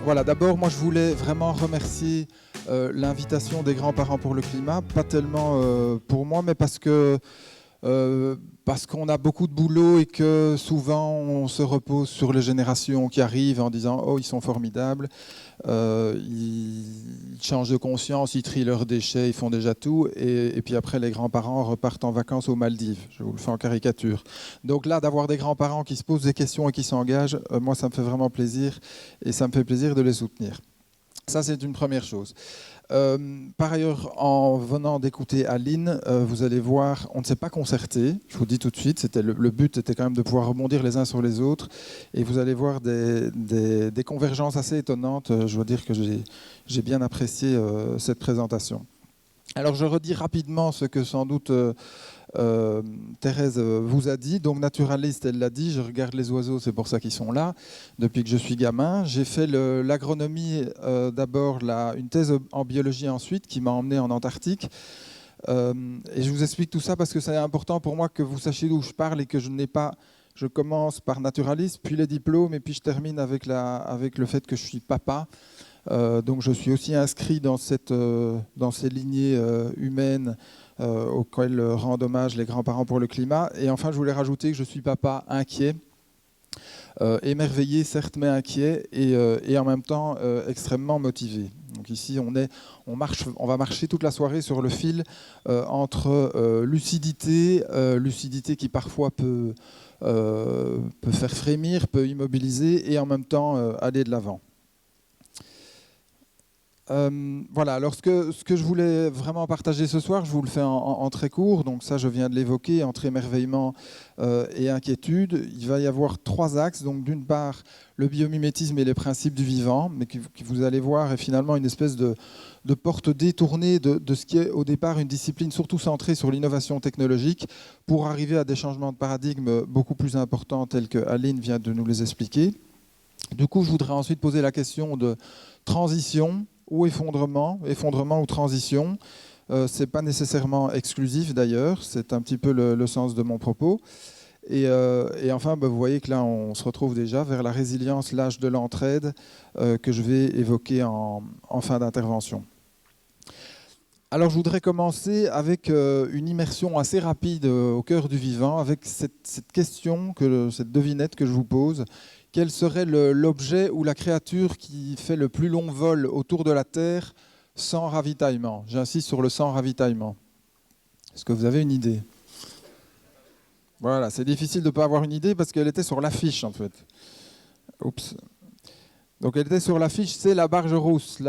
Voilà, d'abord, moi, je voulais vraiment remercier l'invitation des grands-parents pour le climat, pas tellement pour moi, mais parce qu'on a beaucoup de boulot et que souvent on se repose sur les générations qui arrivent en disant « Oh, ils sont formidables, ils changent de conscience, ils trient leurs déchets, ils font déjà tout. » Et puis après, les grands-parents repartent en vacances aux Maldives. Je vous le fais en caricature. Donc là, d'avoir des grands-parents qui se posent des questions et qui s'engagent, moi, ça me fait vraiment plaisir et ça me fait plaisir de les soutenir. Ça, c'est une première chose. Par ailleurs, en venant d'écouter Aline, vous allez voir, on ne s'est pas concerté, je vous dis tout de suite, le but était quand même de pouvoir rebondir les uns sur les autres, et vous allez voir des convergences assez étonnantes. Je dois dire que j'ai bien apprécié cette présentation. Alors je redis rapidement ce que sans doute Thérèse vous a dit. Donc naturaliste, elle l'a dit, je regarde les oiseaux, c'est pour ça qu'ils sont là, depuis que je suis gamin. J'ai fait l'agronomie d'abord, une thèse en biologie ensuite, qui m'a emmené en Antarctique. Et je vous explique tout ça parce que c'est important pour moi que vous sachiez d'où je parle et que je n'ai pas... Je commence par naturaliste, puis les diplômes, et puis je termine avec le fait que je suis papa. Donc je suis aussi inscrit dans ces lignées humaines auxquelles rendent hommage les grands-parents pour le climat. Et enfin, je voulais rajouter que je suis papa inquiet, émerveillé certes, mais inquiet, et en même temps extrêmement motivé. Donc ici, on va marcher toute la soirée sur le fil entre lucidité qui parfois peut faire frémir, peut immobiliser, et en même temps aller de l'avant. Voilà, alors ce que je voulais vraiment partager ce soir, je vous le fais en très court, donc ça je viens de l'évoquer, entre émerveillement et inquiétude. Il va y avoir 3 axes, donc d'une part le biomimétisme et les principes du vivant, mais qui vous allez voir est finalement une espèce de porte détournée de ce qui est au départ une discipline surtout centrée sur l'innovation technologique pour arriver à des changements de paradigme beaucoup plus importants tels que Aline vient de nous les expliquer. Du coup, je voudrais ensuite poser la question de transition ou effondrement ou transition. Ce n'est pas nécessairement exclusif d'ailleurs, c'est un petit peu le sens de mon propos. Et enfin, vous voyez que là, on se retrouve déjà vers la résilience, l'âge de l'entraide que je vais évoquer en fin d'intervention. Alors, je voudrais commencer avec une immersion assez rapide au cœur du vivant, avec cette question, cette devinette que je vous pose. Quel serait l'objet ou la créature qui fait le plus long vol autour de la Terre sans ravitaillement? J'insiste sur le sans ravitaillement. Est-ce que vous avez une idée? Voilà, c'est difficile de ne pas avoir une idée parce qu'elle était sur l'affiche en fait. Oups. Donc elle était sur l'affiche, c'est la barge rousse.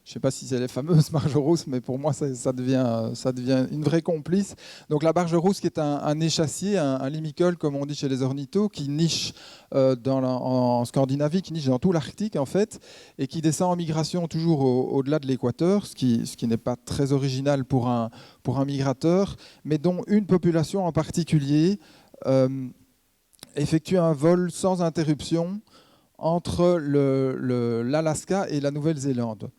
Je ne sais pas si c'est les fameuses barges rousses, mais pour moi, ça devient une vraie complice. Donc la barge rousse qui est un échassier, un limicole, comme on dit chez les ornithos, qui niche en Scandinavie, qui niche dans tout l'Arctique, en fait, et qui descend en migration toujours au-delà de l'équateur, ce qui n'est pas très original pour un migrateur, mais dont une population en particulier effectue un vol sans interruption entre l'Alaska et la Nouvelle-Zélande.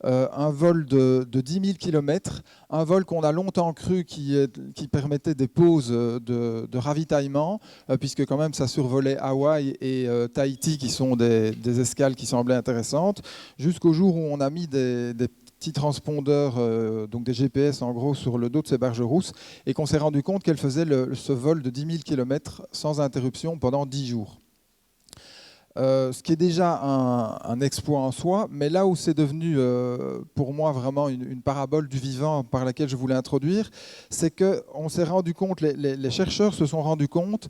Un vol de 10 000 km, un vol qu'on a longtemps cru qui permettait des pauses de ravitaillement, puisque quand même ça survolait Hawaï et Tahiti, qui sont des escales qui semblaient intéressantes, jusqu'au jour où on a mis des petits transpondeurs, donc des GPS en gros, sur le dos de ces barges rousses, et qu'on s'est rendu compte qu'elles faisaient ce vol de 10 000 km sans interruption pendant 10 jours. Ce qui est déjà un exploit en soi, mais là où c'est devenu pour moi vraiment une parabole du vivant par laquelle je voulais introduire, c'est qu'on s'est rendu compte, les chercheurs se sont rendus compte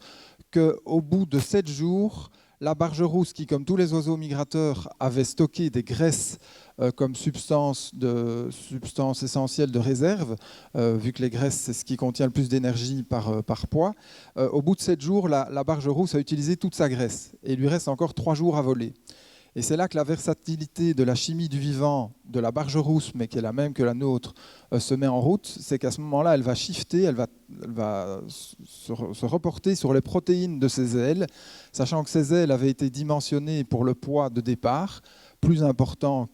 qu'au bout de 7 jours, la barge rousse, qui comme tous les oiseaux migrateurs avait stocké des graisses comme substance essentielle de réserve, vu que les graisses c'est ce qui contient le plus d'énergie par poids, au bout de 7 jours, la barge rousse a utilisé toute sa graisse et il lui reste encore 3 jours à voler. Et c'est là que la versatilité de la chimie du vivant, de la barge rousse, mais qui est la même que la nôtre, se met en route. C'est qu'à ce moment-là, elle va shifter, elle va se reporter sur les protéines de ses ailes, sachant que ses ailes avaient été dimensionnées pour le poids de départ, plus important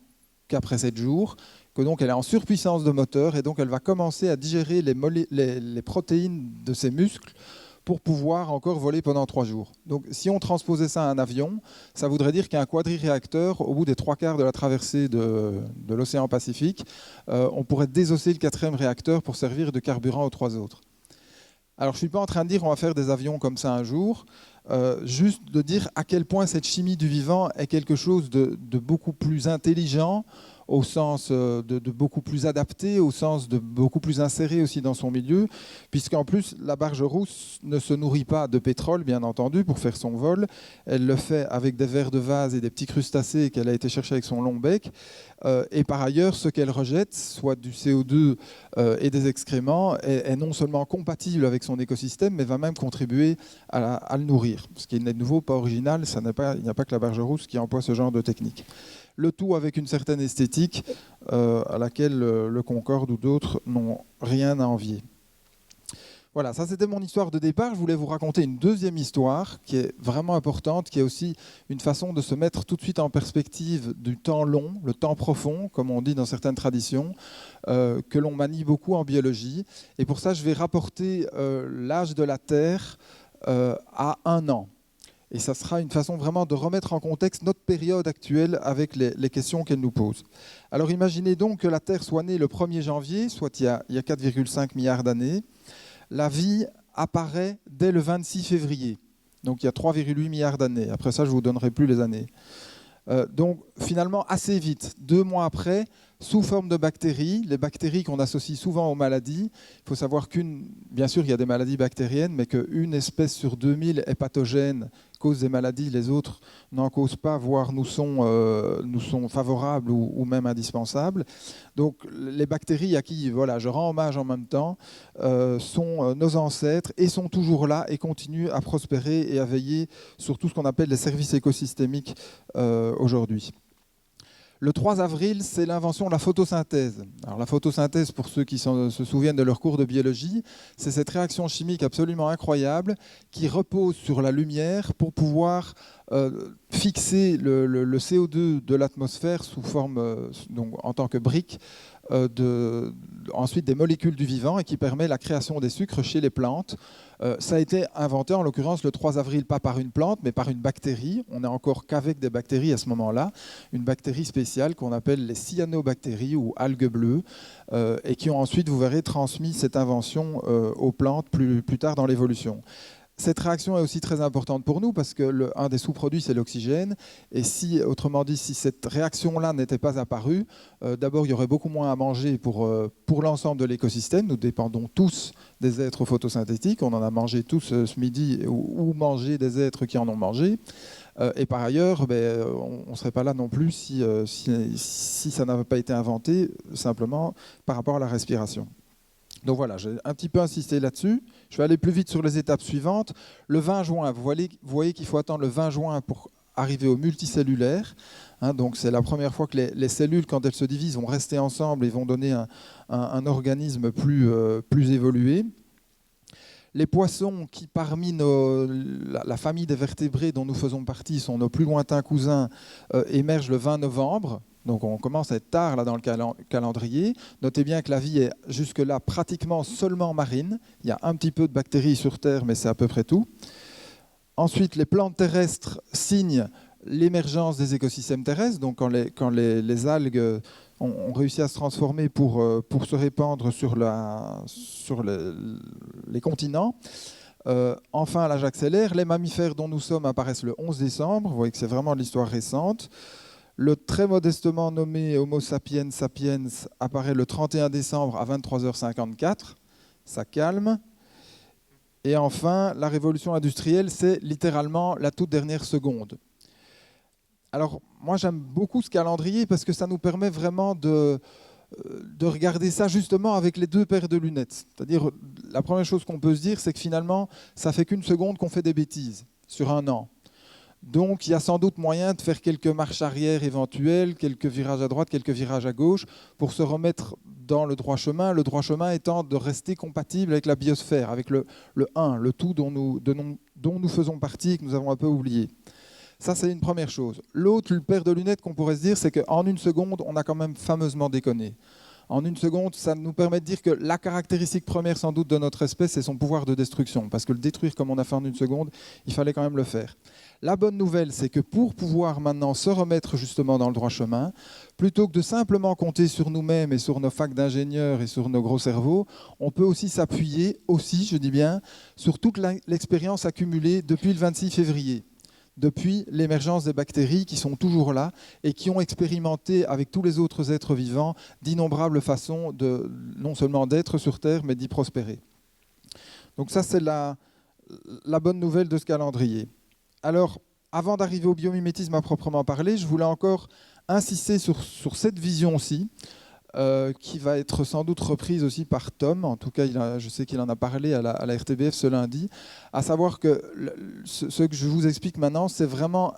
qu'après 7 jours, que donc elle est en surpuissance de moteur et donc elle va commencer à digérer les protéines de ses muscles pour pouvoir encore voler pendant 3 jours. Donc si on transposait ça à un avion, ça voudrait dire qu'un quadriréacteur, au bout des 3/4 de la traversée de l'océan Pacifique, on pourrait désosser le 4e réacteur pour servir de carburant aux 3 autres. Alors je ne suis pas en train de dire on va faire des avions comme ça un jour, juste de dire à quel point cette chimie du vivant est quelque chose de beaucoup plus intelligent, au sens de beaucoup plus adapté, au sens de beaucoup plus inséré aussi dans son milieu, puisqu'en plus la barge rousse ne se nourrit pas de pétrole, bien entendu, pour faire son vol. Elle le fait avec des vers de vase et des petits crustacés qu'elle a été chercher avec son long bec. Et par ailleurs, ce qu'elle rejette, soit du CO2 et des excréments, est non seulement compatible avec son écosystème, mais va même contribuer à le nourrir. Ce qui n'est de nouveau pas original, il n'y a pas que la barge rousse qui emploie ce genre de technique. Le tout avec une certaine esthétique à laquelle le Concorde ou d'autres n'ont rien à envier. Voilà, ça c'était mon histoire de départ. Je voulais vous raconter une deuxième histoire qui est vraiment importante, qui est aussi une façon de se mettre tout de suite en perspective du temps long, le temps profond, comme on dit dans certaines traditions, que l'on manie beaucoup en biologie. Et pour ça, je vais rapporter l'âge de la Terre à 1 an. Et ça sera une façon vraiment de remettre en contexte notre période actuelle avec les questions qu'elle nous pose. Alors imaginez donc que la Terre soit née le 1er janvier, soit il y a 4,5 milliards d'années. La vie apparaît dès le 26 février, donc il y a 3,8 milliards d'années. Après ça, je ne vous donnerai plus les années. Donc finalement, assez vite, 2 mois après, sous forme de bactéries, les bactéries qu'on associe souvent aux maladies. Il faut savoir bien sûr, il y a des maladies bactériennes, mais qu'une espèce sur 2000 est pathogène, cause des maladies, les autres n'en causent pas, voire nous sont favorables ou même indispensables. Donc les bactéries à qui je rends hommage en même temps sont nos ancêtres et sont toujours là et continuent à prospérer et à veiller sur tout ce qu'on appelle les services écosystémiques aujourd'hui. Le 3 avril, c'est l'invention de la photosynthèse. Alors, la photosynthèse, pour ceux qui se souviennent de leur cours de biologie, c'est cette réaction chimique absolument incroyable qui repose sur la lumière pour pouvoir fixer le CO2 de l'atmosphère sous forme, donc, en tant que brique, ensuite des molécules du vivant et qui permet la création des sucres chez les plantes. Ça a été inventé en l'occurrence le 3 avril, pas par une plante, mais par une bactérie. On n'est encore qu'avec des bactéries à ce moment-là, une bactérie spéciale qu'on appelle les cyanobactéries ou algues bleues, et qui ont ensuite, vous verrez, transmis cette invention aux plantes plus tard dans l'évolution. Cette réaction est aussi très importante pour nous parce que un des sous-produits, c'est l'oxygène. Et autrement dit, si cette réaction-là n'était pas apparue, d'abord, il y aurait beaucoup moins à manger pour l'ensemble de l'écosystème. Nous dépendons tous des êtres photosynthétiques. On en a mangé tous ce midi ou mangé des êtres qui en ont mangé. Et par ailleurs, on ne serait pas là non plus si ça n'avait pas été inventé simplement par rapport à la respiration. Donc voilà, j'ai un petit peu insisté là-dessus. Je vais aller plus vite sur les étapes suivantes. Le 20 juin, vous voyez qu'il faut attendre le 20 juin pour arriver au multicellulaire. Donc c'est la première fois que les cellules, quand elles se divisent, vont rester ensemble et vont donner un organisme plus évolué. Les poissons qui, parmi la famille des vertébrés dont nous faisons partie, sont nos plus lointains cousins, émergent le 20 novembre. Donc on commence à être tard là, dans le calendrier. Notez bien que la vie est jusque-là pratiquement seulement marine. Il y a un petit peu de bactéries sur Terre, mais c'est à peu près tout. Ensuite, les plantes terrestres signent l'émergence des écosystèmes terrestres. Donc quand les algues ont réussi à se transformer pour se répandre sur les continents. Enfin, l'âge accélère. Les mammifères dont nous sommes apparaissent le 11 décembre. Vous voyez que c'est vraiment de l'histoire récente. Le très modestement nommé Homo sapiens sapiens apparaît le 31 décembre à 23h54. Ça calme. Et enfin, la révolution industrielle, c'est littéralement la toute dernière seconde. Alors, moi, j'aime beaucoup ce calendrier parce que ça nous permet vraiment de regarder ça justement avec les 2 paires de lunettes. C'est-à-dire, la première chose qu'on peut se dire, c'est que finalement, ça fait qu'1 seconde qu'on fait des bêtises sur 1 an. Donc, il y a sans doute moyen de faire quelques marches arrière éventuelles, quelques virages à droite, quelques virages à gauche, pour se remettre dans le droit chemin. Le droit chemin étant de rester compatible avec la biosphère, avec le 1, le tout dont nous faisons partie et que nous avons un peu oublié. Ça, c'est une première chose. L'autre, le paire de lunettes qu'on pourrait se dire, c'est qu'en une seconde, on a quand même fameusement déconné. En une seconde, ça nous permet de dire que la caractéristique première, sans doute, de notre espèce, c'est son pouvoir de destruction. Parce que le détruire comme on a fait en une seconde, il fallait quand même le faire. La bonne nouvelle, c'est que pour pouvoir maintenant se remettre justement dans le droit chemin, plutôt que de simplement compter sur nous-mêmes et sur nos facs d'ingénieurs et sur nos gros cerveaux, on peut aussi s'appuyer, je dis bien, sur toute l'expérience accumulée depuis le 26 février. Depuis l'émergence des bactéries qui sont toujours là et qui ont expérimenté avec tous les autres êtres vivants d'innombrables façons non seulement d'être sur Terre, mais d'y prospérer. Donc ça, c'est la bonne nouvelle de ce calendrier. Alors, avant d'arriver au biomimétisme à proprement parler, je voulais encore insister sur cette vision-ci, qui va être sans doute reprise aussi par Tom, en tout cas je sais qu'il en a parlé à la RTBF ce lundi, à savoir que ce que je vous explique maintenant, c'est vraiment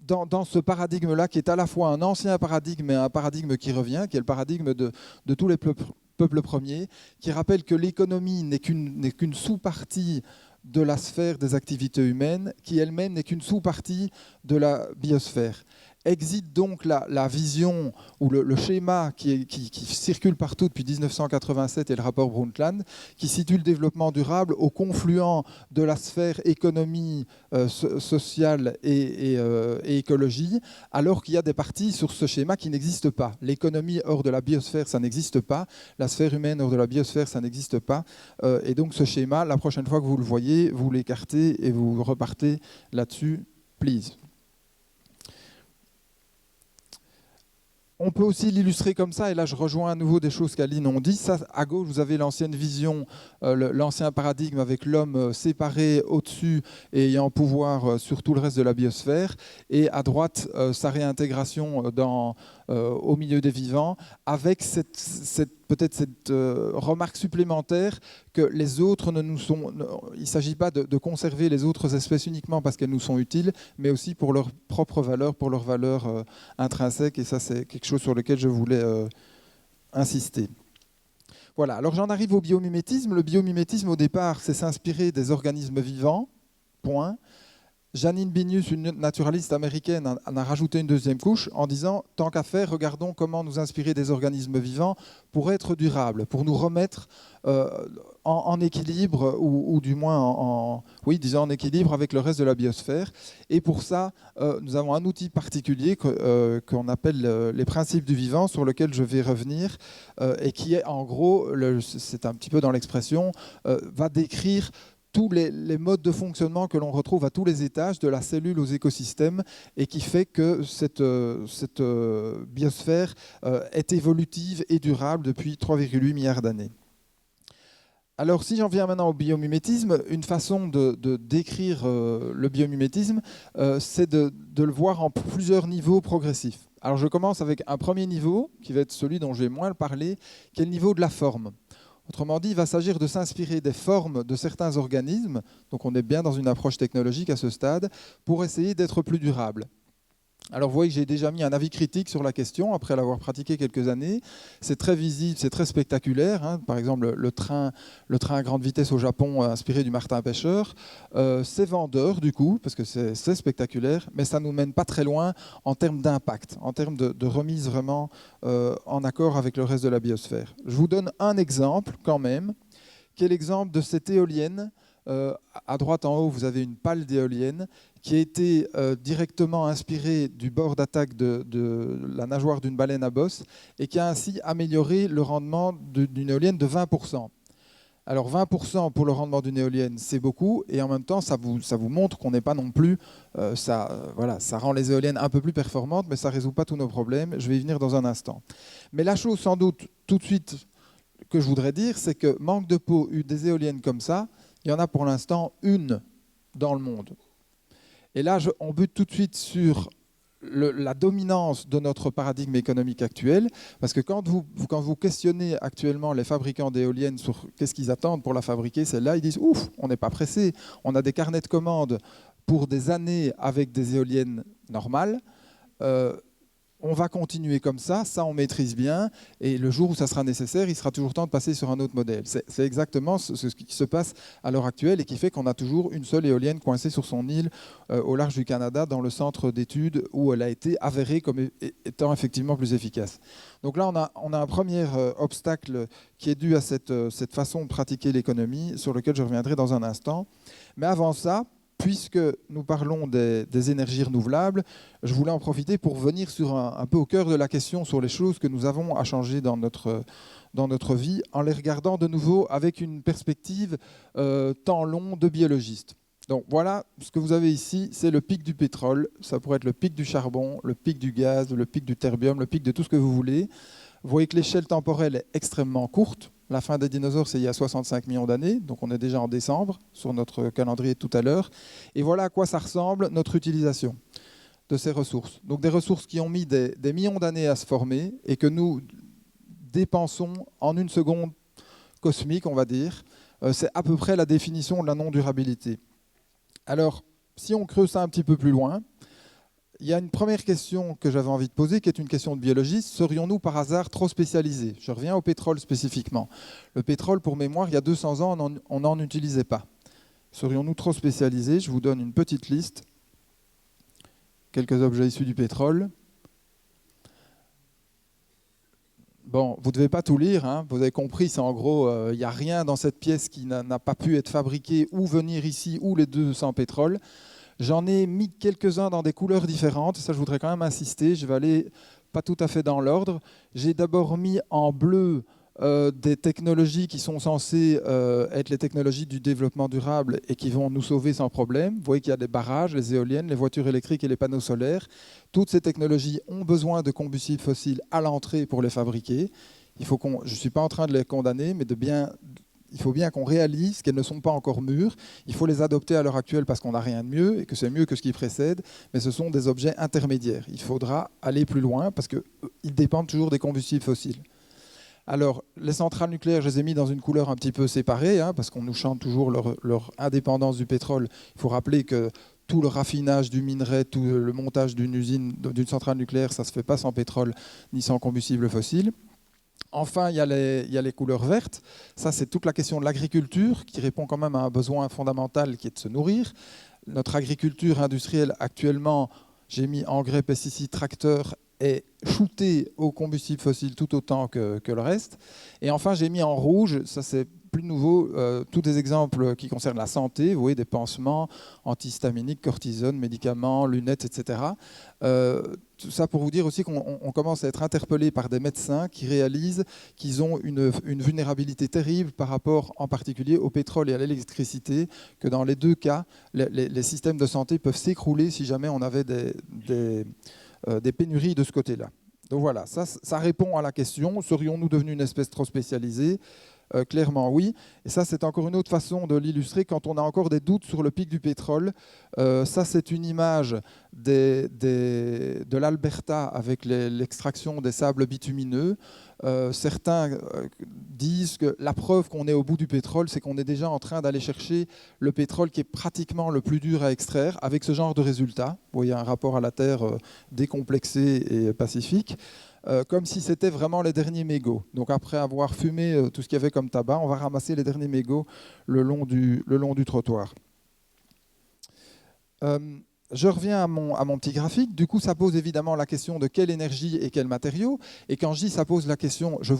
dans ce paradigme-là qui est à la fois un ancien paradigme et un paradigme qui revient, qui est le paradigme de tous les peuples premiers, qui rappelle que l'économie n'est qu'une sous-partie de la sphère des activités humaines, qui elle-même n'est qu'une sous-partie de la biosphère. Existe donc la vision ou le schéma qui circule partout depuis 1987 et le rapport Brundtland, qui situe le développement durable au confluent de la sphère économie, sociale et écologie, alors qu'il y a des parties sur ce schéma qui n'existent pas. L'économie hors de la biosphère, ça n'existe pas. La sphère humaine hors de la biosphère, ça n'existe pas. Et donc ce schéma, la prochaine fois que vous le voyez, vous l'écartez et vous repartez là-dessus, please. On peut aussi l'illustrer comme ça, et là je rejoins à nouveau des choses qu'Aline ont dit. Ça, à gauche, vous avez l'ancienne vision, l'ancien paradigme avec l'homme séparé au-dessus et ayant pouvoir sur tout le reste de la biosphère, et à droite, sa réintégration au milieu des vivants, avec peut-être cette remarque supplémentaire que les autres il ne s'agit pas de conserver les autres espèces uniquement parce qu'elles nous sont utiles, mais aussi pour leur propre valeur, pour leur valeur intrinsèque, et ça c'est quelque chose sur lequel je voulais insister. Voilà, alors j'en arrive au biomimétisme. Le biomimétisme, au départ, c'est s'inspirer des organismes vivants, point. Janine Binius, une naturaliste américaine, en a rajouté une deuxième couche en disant « Tant qu'à faire, regardons comment nous inspirer des organismes vivants pour être durables, pour nous remettre en équilibre, ou du moins en équilibre avec le reste de la biosphère. » Et pour ça, nous avons un outil particulier qu'on appelle les principes du vivant, sur lequel je vais revenir, et qui est en gros, c'est un petit peu dans l'expression, va décrire tous les modes de fonctionnement que l'on retrouve à tous les étages, de la cellule aux écosystèmes, et qui fait que cette biosphère est évolutive et durable depuis 3,8 milliards d'années. Alors, si j'en viens maintenant au biomimétisme, une façon de décrire le biomimétisme, c'est de le voir en plusieurs niveaux progressifs. Alors, je commence avec un premier niveau, qui va être celui dont je vais moins parler, qui est le niveau de la forme. Autrement dit, il va s'agir de s'inspirer des formes de certains organismes, donc on est bien dans une approche technologique à ce stade, pour essayer d'être plus durable. Alors vous voyez que j'ai déjà mis un avis critique sur la question, après l'avoir pratiqué quelques années. C'est très visible, c'est très spectaculaire, hein. Par exemple, le train à grande vitesse au Japon, inspiré du martin pêcheur. C'est vendeur du coup, parce que c'est spectaculaire, mais ça ne nous mène pas très loin en termes d'impact, en termes de remise vraiment en accord avec le reste de la biosphère. Je vous donne un exemple quand même, qui est l'exemple de cette éolienne. À droite en haut, vous avez une pale d'éolienne qui a été directement inspirée du bord d'attaque de la nageoire d'une baleine à bosse, et qui a ainsi amélioré le rendement d'une éolienne de 20%. Alors 20% pour le rendement d'une éolienne, c'est beaucoup, et en même temps, ça vous montre qu'on n'est pas non plus... ça rend les éoliennes un peu plus performantes, mais ça ne résout pas tous nos problèmes. Je vais y venir dans un instant. Mais la chose sans doute tout de suite que je voudrais dire, c'est que manque de peau, des éoliennes comme ça, il y en a pour l'instant une dans le monde. Et là, on bute tout de suite sur la dominance de notre paradigme économique actuel, parce que quand vous questionnez actuellement les fabricants d'éoliennes sur qu'est-ce qu'ils attendent pour la fabriquer, celle-là, ils disent « Ouf, on n'est pas pressé, on a des carnets de commandes pour des années avec des éoliennes normales. on va continuer comme ça on maîtrise bien, et le jour où ça sera nécessaire, il sera toujours temps de passer sur un autre modèle. C'est exactement ce qui se passe à l'heure actuelle et qui fait qu'on a toujours une seule éolienne coincée sur son île au large du Canada, dans le centre d'études où elle a été avérée comme étant effectivement plus efficace. Donc là, on a un premier obstacle qui est dû à cette façon de pratiquer l'économie, sur lequel je reviendrai dans un instant. Mais avant ça, puisque nous parlons des énergies renouvelables, je voulais en profiter pour venir sur un peu au cœur de la question, sur les choses que nous avons à changer dans notre vie, en les regardant de nouveau avec une perspective temps long de biologiste. Donc voilà, ce que vous avez ici, c'est le pic du pétrole. Ça pourrait être le pic du charbon, le pic du gaz, le pic du terbium, le pic de tout ce que vous voulez. Vous voyez que l'échelle temporelle est extrêmement courte. La fin des dinosaures, c'est il y a 65 millions d'années, donc on est déjà en décembre sur notre calendrier tout à l'heure. Et voilà à quoi ça ressemble notre utilisation de ces ressources. Donc des ressources qui ont mis des millions d'années à se former et que nous dépensons en une seconde cosmique, on va dire. C'est à peu près la définition de la non-durabilité. Alors, si on creuse ça un petit peu plus loin, il y a une première question que j'avais envie de poser, qui est une question de biologiste. Serions-nous par hasard trop spécialisés? Je reviens au pétrole spécifiquement. Le pétrole, pour mémoire, il y a 200 ans, on n'en utilisait pas. Serions-nous trop spécialisés? Je vous donne une petite liste. Quelques objets issus du pétrole. Bon, vous ne devez pas tout lire, hein. Vous avez compris, c'est en gros, il n'y a rien dans cette pièce qui n'a pas pu être fabriqué ou venir ici, ou les deux sans pétrole. J'en ai mis quelques-uns dans des couleurs différentes. Ça, je voudrais quand même insister. Je vais aller pas tout à fait dans l'ordre. J'ai d'abord mis en bleu des technologies qui sont censées être les technologies du développement durable et qui vont nous sauver sans problème. Vous voyez qu'il y a des barrages, les éoliennes, les voitures électriques et les panneaux solaires. Toutes ces technologies ont besoin de combustibles fossiles à l'entrée pour les fabriquer. Je ne suis pas en train de les condamner, mais il faut bien qu'on réalise qu'elles ne sont pas encore mûres. Il faut les adopter à l'heure actuelle parce qu'on n'a rien de mieux et que c'est mieux que ce qui précède, mais ce sont des objets intermédiaires. Il faudra aller plus loin parce qu'ils dépendent toujours des combustibles fossiles. Alors, les centrales nucléaires, je les ai mis dans une couleur un petit peu séparée, hein, parce qu'on nous chante toujours leur indépendance du pétrole. Il faut rappeler que tout le raffinage du minerai, tout le montage d'une usine, d'une centrale nucléaire, ça ne se fait pas sans pétrole ni sans combustible fossile. Enfin, il y a les couleurs vertes. Ça, c'est toute la question de l'agriculture qui répond quand même à un besoin fondamental qui est de se nourrir. Notre agriculture industrielle actuellement, j'ai mis engrais, pesticides, tracteurs, est shootée au combustible fossile tout autant que le reste. Et enfin, j'ai mis en rouge, ça c'est plus nouveau, tous des exemples qui concernent la santé, vous voyez, des pansements antihistaminiques, cortisone, médicaments, lunettes, etc. Tout ça pour vous dire aussi qu'on commence à être interpellé par des médecins qui réalisent qu'ils ont une vulnérabilité terrible par rapport en particulier au pétrole et à l'électricité, que dans les deux cas, les systèmes de santé peuvent s'écrouler si jamais on avait des pénuries de ce côté-là. Donc voilà, ça répond à la question, serions-nous devenus une espèce trop spécialisée? Clairement oui, et ça c'est encore une autre façon de l'illustrer quand on a encore des doutes sur le pic du pétrole. Ça c'est une image de l'Alberta avec l'extraction des sables bitumineux. Certains disent que la preuve qu'on est au bout du pétrole, c'est qu'on est déjà en train d'aller chercher le pétrole qui est pratiquement le plus dur à extraire avec ce genre de résultats. Vous voyez un rapport à la Terre décomplexé et pacifique. Comme si c'était vraiment les derniers mégots. Donc après avoir fumé tout ce qu'il y avait comme tabac, on va ramasser les derniers mégots le long du trottoir. Je reviens à mon petit graphique. Du coup, ça pose évidemment la question de quelle énergie et quel matériau. Et quand je dis ça pose la question, je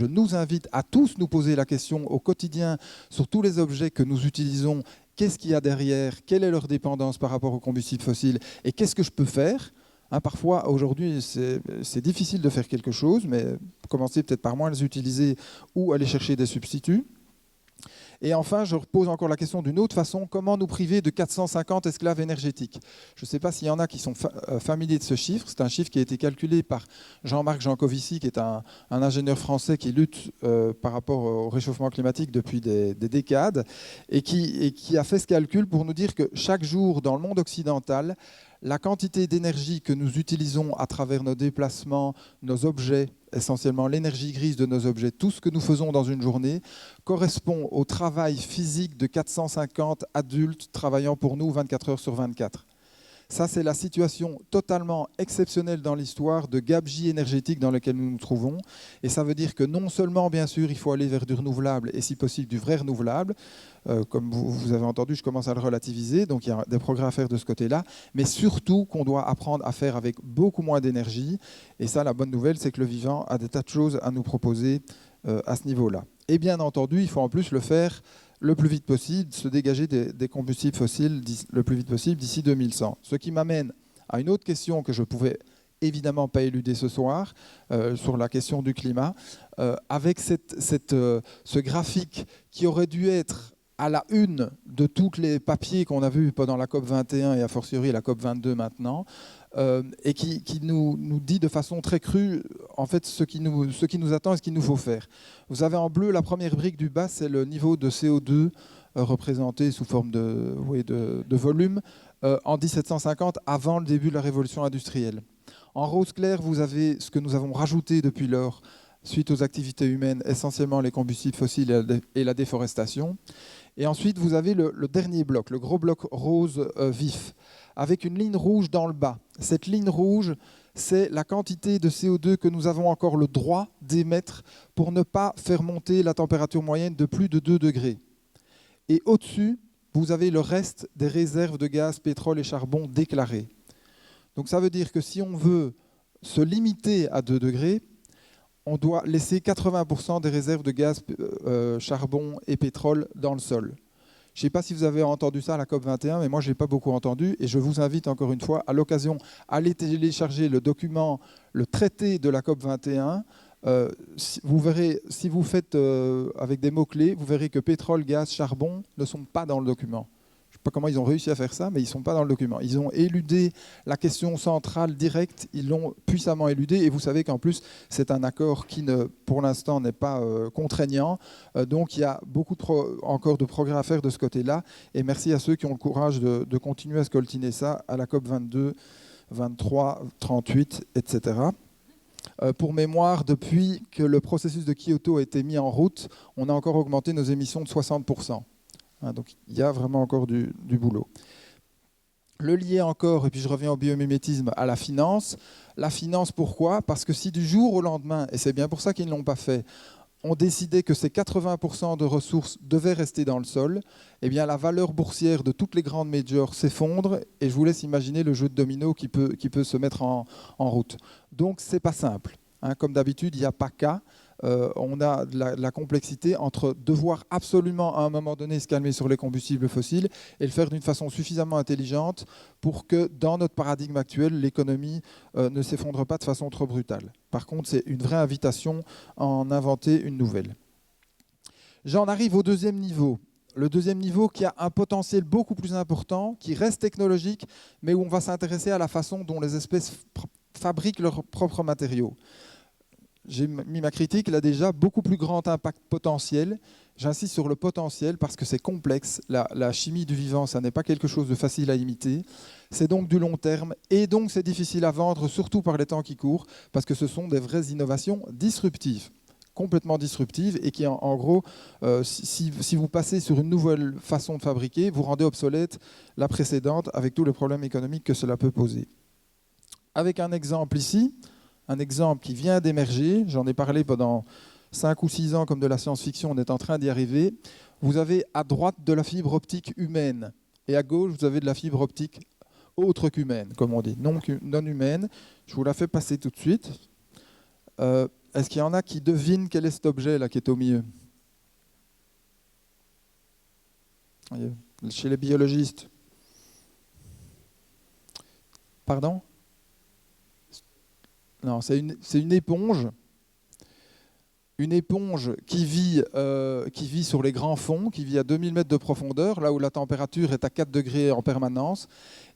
nous invite à tous nous poser la question au quotidien sur tous les objets que nous utilisons. Qu'est-ce qu'il y a derrière? Quelle est leur dépendance par rapport aux combustibles fossiles? Et qu'est-ce que je peux faire? Parfois, aujourd'hui, c'est difficile de faire quelque chose, mais commencer peut-être par moins les utiliser ou aller chercher des substituts. Et enfin, je repose encore la question d'une autre façon, comment nous priver de 450 esclaves énergétiques? Je ne sais pas s'il y en a qui sont familiers de ce chiffre. C'est un chiffre qui a été calculé par Jean-Marc Jancovici, qui est un ingénieur français qui lutte par rapport au réchauffement climatique depuis des décades, et qui a fait ce calcul pour nous dire que chaque jour, dans le monde occidental, la quantité d'énergie que nous utilisons à travers nos déplacements, nos objets, essentiellement l'énergie grise de nos objets, tout ce que nous faisons dans une journée, correspond au travail physique de 450 adultes travaillant pour nous 24 heures sur 24. Ça, c'est la situation totalement exceptionnelle dans l'histoire de gabegie énergétique dans laquelle nous nous trouvons. Et ça veut dire que non seulement, bien sûr, il faut aller vers du renouvelable et si possible du vrai renouvelable. Comme vous avez entendu, je commence à le relativiser, donc il y a des progrès à faire de ce côté-là, mais surtout qu'on doit apprendre à faire avec beaucoup moins d'énergie. Et ça, la bonne nouvelle, c'est que le vivant a des tas de choses à nous proposer à ce niveau-là. Et bien entendu, il faut en plus le faire le plus vite possible, se dégager des combustibles fossiles le plus vite possible d'ici 2100. Ce qui m'amène à une autre question que je ne pouvais évidemment pas éluder ce soir, sur la question du climat, avec ce graphique qui aurait dû être à la une de tous les papiers qu'on a vus pendant la COP 21 et a fortiori la COP 22 maintenant, et qui nous dit de façon très crue en fait ce qui nous attend et ce qu'il nous faut faire. Vous avez en bleu la première brique du bas, c'est le niveau de CO2 représenté sous forme de volume en 1750, avant le début de la révolution industrielle. En rose clair, vous avez ce que nous avons rajouté depuis lors, suite aux activités humaines, essentiellement les combustibles fossiles et la déforestation. Et ensuite, vous avez le dernier bloc, le gros bloc rose vif, avec une ligne rouge dans le bas. Cette ligne rouge, c'est la quantité de CO2 que nous avons encore le droit d'émettre pour ne pas faire monter la température moyenne de plus de 2 degrés. Et au-dessus, vous avez le reste des réserves de gaz, pétrole et charbon déclarées. Donc ça veut dire que si on veut se limiter à 2 degrés, on doit laisser 80% des réserves de gaz, charbon et pétrole dans le sol. Je ne sais pas si vous avez entendu ça à la COP21, mais moi, je n'ai pas beaucoup entendu. Et je vous invite encore une fois, à l'occasion, à aller télécharger le document, le traité de la COP21. Vous verrez, si vous faites avec des mots-clés, vous verrez que pétrole, gaz, charbon ne sont pas dans le document. Je ne sais pas comment ils ont réussi à faire ça, mais ils ne sont pas dans le document. Ils ont éludé la question centrale directe, ils l'ont puissamment éludé. Et vous savez qu'en plus, c'est un accord qui, pour l'instant, n'est pas contraignant. Donc, il y a beaucoup encore de progrès à faire de ce côté-là. Et merci à ceux qui ont le courage de continuer à scoltiner ça à la COP 22, 23, 38, etc. Pour mémoire, depuis que le processus de Kyoto a été mis en route, on a encore augmenté nos émissions de 60%. Donc il y a vraiment encore du boulot. Le lier encore, et puis je reviens au biomimétisme, à la finance. La finance, pourquoi ? Parce que si du jour au lendemain, et c'est bien pour ça qu'ils ne l'ont pas fait, on décidait que ces 80% de ressources devaient rester dans le sol, eh bien la valeur boursière de toutes les grandes majors s'effondre, et je vous laisse imaginer le jeu de domino qui peut se mettre en route. Donc c'est pas simple. Comme d'habitude, il n'y a pas qu'à. On a de la complexité entre devoir absolument à un moment donné se calmer sur les combustibles fossiles et le faire d'une façon suffisamment intelligente pour que dans notre paradigme actuel, l'économie ne s'effondre pas de façon trop brutale. Par contre, c'est une vraie invitation à en inventer une nouvelle. J'en arrive au deuxième niveau. Le deuxième niveau qui a un potentiel beaucoup plus important, qui reste technologique, mais où on va s'intéresser à la façon dont les espèces fabriquent leurs propres matériaux. J'ai mis ma critique, il a déjà beaucoup plus grand impact potentiel. J'insiste sur le potentiel parce que c'est complexe. La chimie du vivant, ça n'est pas quelque chose de facile à imiter. C'est donc du long terme et donc c'est difficile à vendre, surtout par les temps qui courent, parce que ce sont des vraies innovations disruptives, complètement disruptives et qui, en gros, si vous passez sur une nouvelle façon de fabriquer, vous rendez obsolète la précédente avec tous les problèmes économiques que cela peut poser. Avec un exemple ici, un exemple qui vient d'émerger, j'en ai parlé pendant 5 ou 6 ans comme de la science-fiction, on est en train d'y arriver. Vous avez à droite de la fibre optique humaine et à gauche, vous avez de la fibre optique autre qu'humaine, comme on dit, non humaine. Je vous la fais passer tout de suite. Est-ce qu'il y en a qui devinent quel est cet objet là qui est au milieu ? Chez les biologistes. Pardon ? Non, c'est une éponge. Une éponge qui vit sur les grands fonds, qui vit à 2000 mètres de profondeur, là où la température est à 4 degrés en permanence,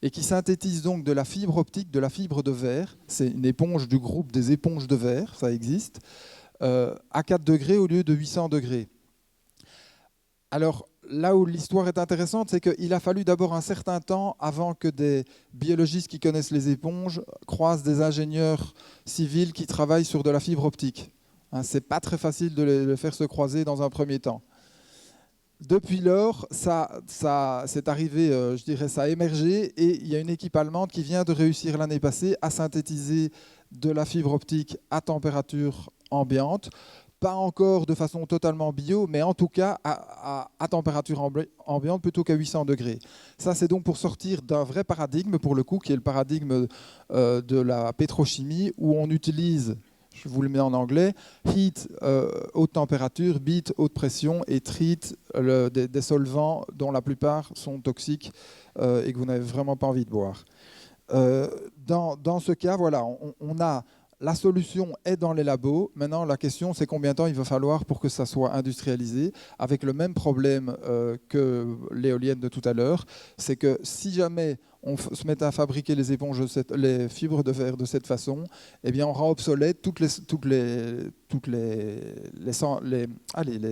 et qui synthétise donc de la fibre optique, de la fibre de verre. C'est une éponge du groupe des éponges de verre, ça existe, à 4 degrés au lieu de 800 degrés. Alors, là où l'histoire est intéressante, c'est qu'il a fallu d'abord un certain temps avant que des biologistes qui connaissent les éponges croisent des ingénieurs civils qui travaillent sur de la fibre optique. Ce n'est pas très facile de les faire se croiser dans un premier temps. Depuis lors, c'est arrivé, je dirais, ça a émergé, et il y a une équipe allemande qui vient de réussir l'année passée à synthétiser de la fibre optique à température ambiante, pas encore de façon totalement bio, mais en tout cas à température ambiante plutôt qu'à 800 degrés. Ça, c'est donc pour sortir d'un vrai paradigme, pour le coup, qui est le paradigme de la pétrochimie, où on utilise, je vous le mets en anglais, heat, haute température, beat, haute pression, et treat, des solvants dont la plupart sont toxiques et que vous n'avez vraiment pas envie de boire. Dans ce cas, voilà, on a la solution est dans les labos. Maintenant, la question, c'est combien de temps il va falloir pour que ça soit industrialisé, avec le même problème que l'éolienne de tout à l'heure. C'est que si jamais on se met à fabriquer les éponges, les fibres de verre de cette façon, eh bien, on rend obsolète toutes les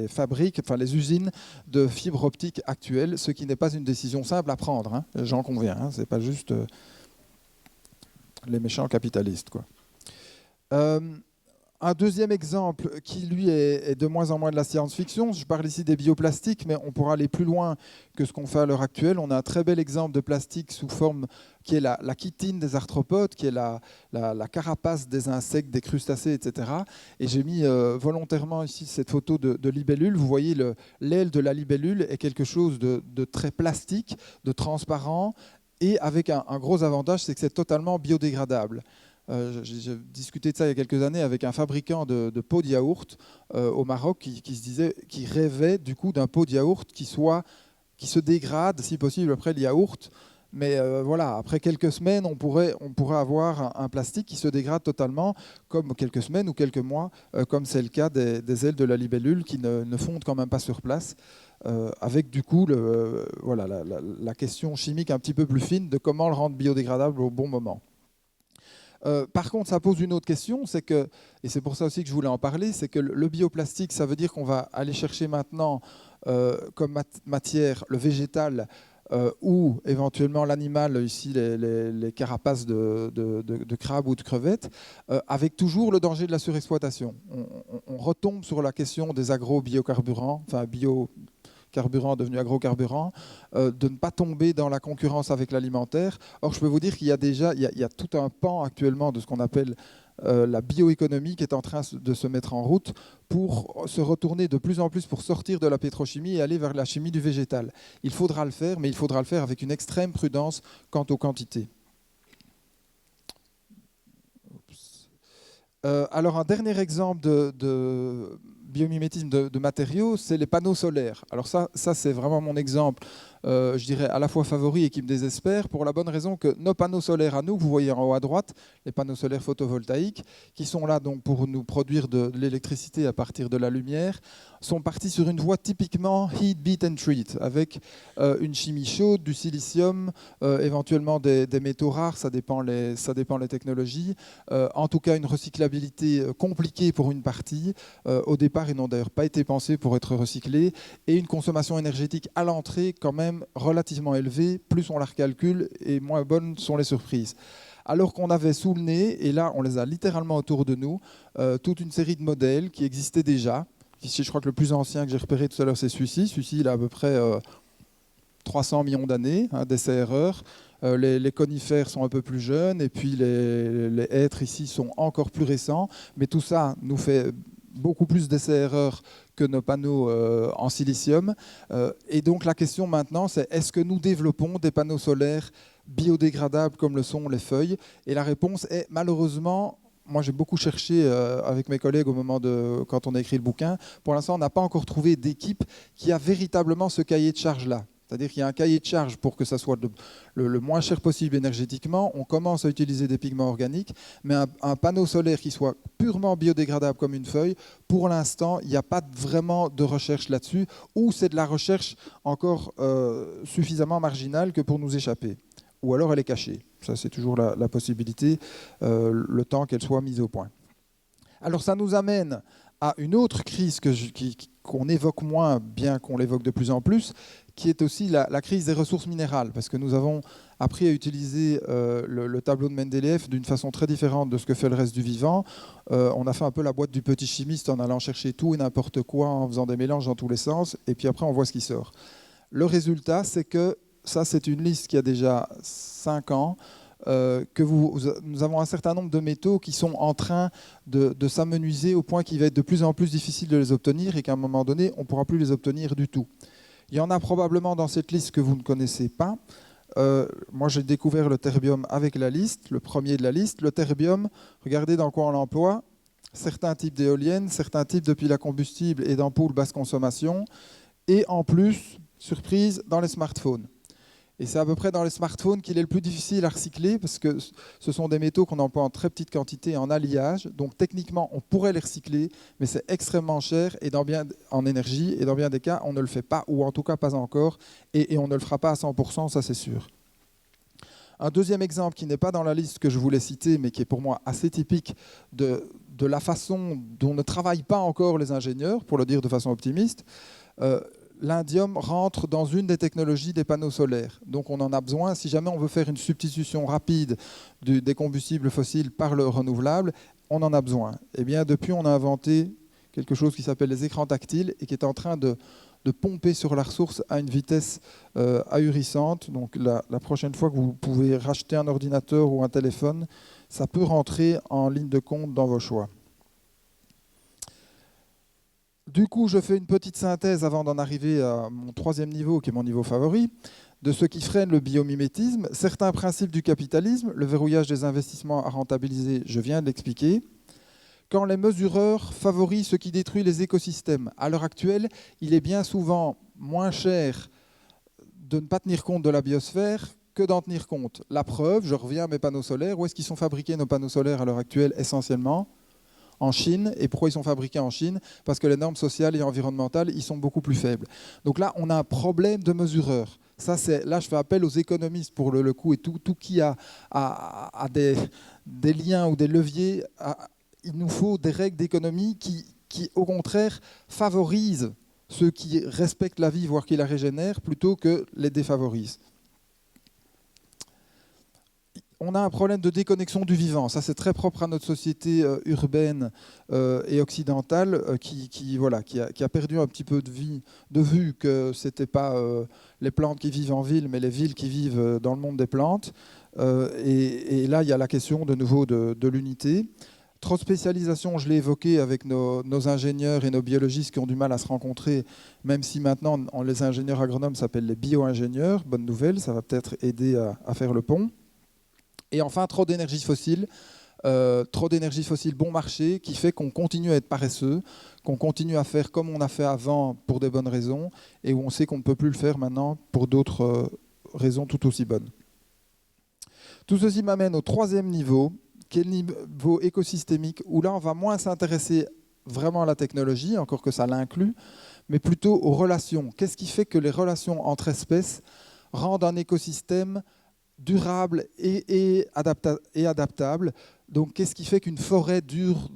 fabriques, enfin les usines de fibres optiques actuelles, ce qui n'est pas une décision simple à prendre, hein, j'en conviens. Hein, c'est pas juste les méchants capitalistes, quoi. Un deuxième exemple qui, lui, est de moins en moins de la science-fiction, je parle ici des bioplastiques, mais on pourra aller plus loin que ce qu'on fait à l'heure actuelle. On a un très bel exemple de plastique sous forme qui est la chitine des arthropodes, qui est la carapace des insectes, des crustacés, etc. Et j'ai mis volontairement ici cette photo de libellule. Vous voyez, l'aile de la libellule est quelque chose de très plastique, de transparent, et avec un gros avantage, c'est que c'est totalement biodégradable. J'ai discuté de ça il y a quelques années avec un fabricant de pots de yaourt au Maroc qui rêvait du coup d'un pot de yaourt qui se dégrade si possible après le yaourt. Mais voilà, après quelques semaines, on pourrait avoir un plastique qui se dégrade totalement, comme quelques semaines ou quelques mois, comme c'est le cas des ailes de la libellule qui ne fondent quand même pas sur place. Avec du coup voilà, la question chimique un petit peu plus fine de comment le rendre biodégradable au bon moment. Par contre, ça pose une autre question, c'est que, et c'est pour ça aussi que je voulais en parler, c'est que le bioplastique, ça veut dire qu'on va aller chercher maintenant comme matière le végétal ou éventuellement l'animal, ici les carapaces de crabes ou de crevettes, avec toujours le danger de la surexploitation. On retombe sur la question des agro-biocarburants, enfin carburant devenu agrocarburant, de ne pas tomber dans la concurrence avec l'alimentaire. Or, je peux vous dire qu'il y a tout un pan actuellement de ce qu'on appelle la bioéconomie qui est en train de se mettre en route pour se retourner de plus en plus pour sortir de la pétrochimie et aller vers la chimie du végétal. Il faudra le faire, mais il faudra le faire avec une extrême prudence quant aux quantités. Alors, un dernier exemple de biomimétisme de matériaux, c'est les panneaux solaires. Alors ça c'est vraiment mon exemple, je dirais, à la fois favori et qui me désespère, pour la bonne raison que nos panneaux solaires à nous, vous voyez en haut à droite, les panneaux solaires photovoltaïques, qui sont là donc pour nous produire de l'électricité à partir de la lumière, sont partis sur une voie typiquement heat, beat and treat, avec une chimie chaude, du silicium, éventuellement des métaux rares, ça dépend les technologies, en tout cas une recyclabilité compliquée pour une partie. Au départ, ils n'ont d'ailleurs pas été pensés pour être recyclés, et une consommation énergétique à l'entrée quand même relativement élevée, plus on la recalcule et moins bonnes sont les surprises. Alors qu'on avait sous le nez, et là on les a littéralement autour de nous, toute une série de modèles qui existaient déjà. Ici, je crois que le plus ancien que j'ai repéré tout à l'heure, c'est celui-ci. Celui-ci, il a à peu près 300 millions d'années, hein, d'essais-erreurs. Les conifères sont un peu plus jeunes, et puis les hêtres ici sont encore plus récents. Mais tout ça nous fait beaucoup plus d'essais-erreurs que nos panneaux en silicium. Et donc la question maintenant, c'est est-ce que nous développons des panneaux solaires biodégradables comme le sont les feuilles? Et la réponse est malheureusement... Moi, j'ai beaucoup cherché avec mes collègues quand on a écrit le bouquin. Pour l'instant, on n'a pas encore trouvé d'équipe qui a véritablement ce cahier de charge-là. C'est-à-dire qu'il y a un cahier de charge pour que ça soit le moins cher possible énergétiquement. On commence à utiliser des pigments organiques, mais un panneau solaire qui soit purement biodégradable comme une feuille, pour l'instant, il n'y a pas vraiment de recherche là-dessus, ou c'est de la recherche encore suffisamment marginale que pour nous échapper. Ou alors elle est cachée. Ça, c'est toujours la possibilité, le temps qu'elle soit mise au point. Alors ça nous amène à une autre crise qu'on évoque moins, bien qu'on l'évoque de plus en plus, qui est aussi la crise des ressources minérales, parce que nous avons appris à utiliser le tableau de Mendeleïev d'une façon très différente de ce que fait le reste du vivant. On a fait un peu la boîte du petit chimiste en allant chercher tout et n'importe quoi, en faisant des mélanges dans tous les sens, et puis après on voit ce qui sort. Le résultat, c'est que ça, c'est une liste qui a déjà 5 ans, nous avons un certain nombre de métaux qui sont en train de s'amenuiser au point qu'il va être de plus en plus difficile de les obtenir et qu'à un moment donné, on ne pourra plus les obtenir du tout. Il y en a probablement dans cette liste que vous ne connaissez pas. Moi, j'ai découvert le terbium avec la liste, le premier de la liste. Le terbium, regardez dans quoi on l'emploie. Certains types d'éoliennes, certains types de piles à combustible et d'ampoules basse consommation. Et en plus, surprise, dans les smartphones. Et c'est à peu près dans les smartphones qu'il est le plus difficile à recycler parce que ce sont des métaux qu'on emploie en très petite quantité en alliage. Donc techniquement, on pourrait les recycler, mais c'est extrêmement cher et en énergie. Et dans bien des cas, on ne le fait pas, ou en tout cas pas encore. Et on ne le fera pas à 100%, ça c'est sûr. Un deuxième exemple qui n'est pas dans la liste que je voulais citer, mais qui est pour moi assez typique de la façon dont ne travaillent pas encore les ingénieurs, pour le dire de façon optimiste. L'indium rentre dans une des technologies des panneaux solaires. Donc on en a besoin, si jamais on veut faire une substitution rapide des combustibles fossiles par le renouvelable, on en a besoin. Et bien depuis, on a inventé quelque chose qui s'appelle les écrans tactiles et qui est en train de pomper sur la ressource à une vitesse ahurissante. Donc la prochaine fois que vous pouvez racheter un ordinateur ou un téléphone, ça peut rentrer en ligne de compte dans vos choix. Du coup, je fais une petite synthèse avant d'en arriver à mon troisième niveau, qui est mon niveau favori, de ce qui freine le biomimétisme. Certains principes du capitalisme, le verrouillage des investissements à rentabiliser, je viens de l'expliquer. Quand les mesureurs favorisent ce qui détruit les écosystèmes. À l'heure actuelle, il est bien souvent moins cher de ne pas tenir compte de la biosphère que d'en tenir compte. La preuve, je reviens à mes panneaux solaires. Où est-ce qu'ils sont fabriqués nos panneaux solaires à l'heure actuelle essentiellement ? En Chine. Et pourquoi ils sont fabriqués en Chine? Parce que les normes sociales et environnementales, ils sont beaucoup plus faibles. Donc là, on a un problème de mesureurs. Là, je fais appel aux économistes pour le coup et tout qui a des liens ou des leviers. Il nous faut des règles d'économie qui, au contraire, favorisent ceux qui respectent la vie, voire qui la régénèrent, plutôt que les défavorisent. On a un problème de déconnexion du vivant. Ça, c'est très propre à notre société urbaine et occidentale qui a perdu un petit peu de vue que ce n'était pas les plantes qui vivent en ville, mais les villes qui vivent dans le monde des plantes. Et là, il y a la question de nouveau de l'unité. Trop de spécialisation, je l'ai évoqué avec nos ingénieurs et nos biologistes qui ont du mal à se rencontrer, même si maintenant les ingénieurs agronomes s'appellent les bio-ingénieurs. Bonne nouvelle, ça va peut-être aider à faire le pont. Et enfin, trop d'énergie fossile bon marché, qui fait qu'on continue à être paresseux, qu'on continue à faire comme on a fait avant pour des bonnes raisons, et où on sait qu'on ne peut plus le faire maintenant pour d'autres raisons tout aussi bonnes. Tout ceci m'amène au troisième niveau, qui est le niveau écosystémique, où là on va moins s'intéresser vraiment à la technologie, encore que ça l'inclut, mais plutôt aux relations. Qu'est-ce qui fait que les relations entre espèces rendent un écosystème durable et adaptable? Donc, qu'est-ce qui fait qu'une forêt dure?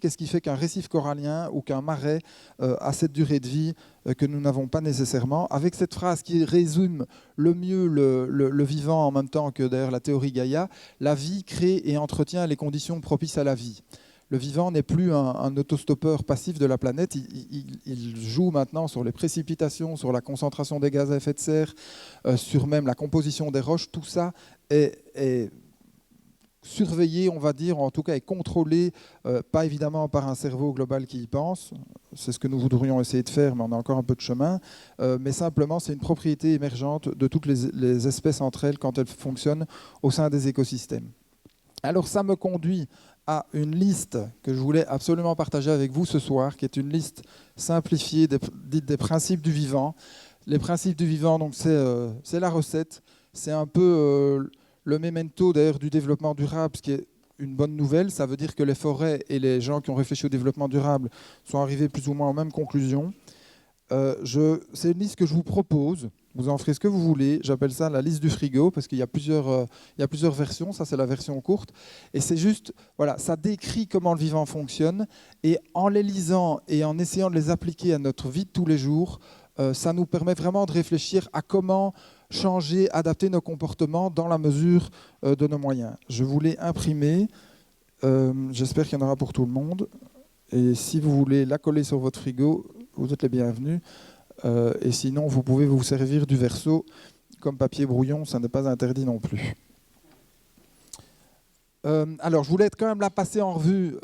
Qu'est-ce qui fait qu'un récif corallien ou qu'un marais a cette durée de vie que nous n'avons pas nécessairement? Avec cette phrase qui résume le mieux le vivant en même temps que d'ailleurs la théorie Gaïa, la vie crée et entretient les conditions propices à la vie. Le vivant n'est plus un autostoppeur passif de la planète. Il joue maintenant sur les précipitations, sur la concentration des gaz à effet de serre, sur même la composition des roches. Tout ça est surveillé, on va dire, en tout cas est contrôlé, pas évidemment par un cerveau global qui y pense. C'est ce que nous voudrions essayer de faire, mais on a encore un peu de chemin. Mais simplement, c'est une propriété émergente de toutes les espèces entre elles quand elles fonctionnent au sein des écosystèmes. Alors ça me conduit à une liste que je voulais absolument partager avec vous ce soir, qui est une liste simplifiée dite des principes du vivant. Les principes du vivant, donc c'est la recette. C'est un peu le memento d'ailleurs du développement durable, ce qui est une bonne nouvelle. Ça veut dire que les forêts et les gens qui ont réfléchi au développement durable sont arrivés plus ou moins aux mêmes conclusions. C'est une liste que je vous propose. Vous en ferez ce que vous voulez. J'appelle ça la liste du frigo parce qu'il y a plusieurs versions. Ça, c'est la version courte. Et c'est juste, voilà, ça décrit comment le vivant fonctionne. Et en les lisant et en essayant de les appliquer à notre vie de tous les jours, ça nous permet vraiment de réfléchir à comment changer, adapter nos comportements dans la mesure de nos moyens. Je vous l'ai imprimé. J'espère qu'il y en aura pour tout le monde. Et si vous voulez la coller sur votre frigo, vous êtes les bienvenus. Et sinon, vous pouvez vous servir du verso comme papier brouillon, ça n'est pas interdit non plus. Alors, je voulais quand même la passer en revue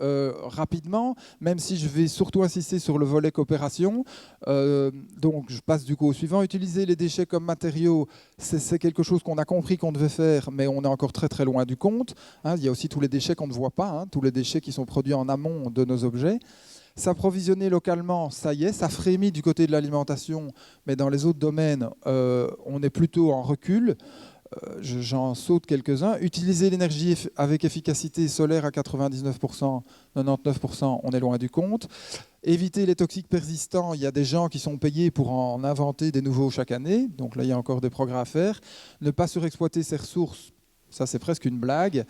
rapidement, même si je vais surtout insister sur le volet coopération. Donc, je passe du coup au suivant. Utiliser les déchets comme matériaux, c'est quelque chose qu'on a compris qu'on devait faire, mais on est encore très très loin du compte. Hein, il y a aussi tous les déchets qu'on ne voit pas, hein, tous les déchets qui sont produits en amont de nos objets. S'approvisionner localement, ça y est, ça frémit du côté de l'alimentation, mais dans les autres domaines, on est plutôt en recul. J'en saute quelques-uns. Utiliser l'énergie avec efficacité solaire à 99%, 99%, on est loin du compte. Éviter les toxiques persistants, il y a des gens qui sont payés pour en inventer des nouveaux chaque année, donc là il y a encore des progrès à faire. Ne pas surexploiter ses ressources, ça c'est presque une blague.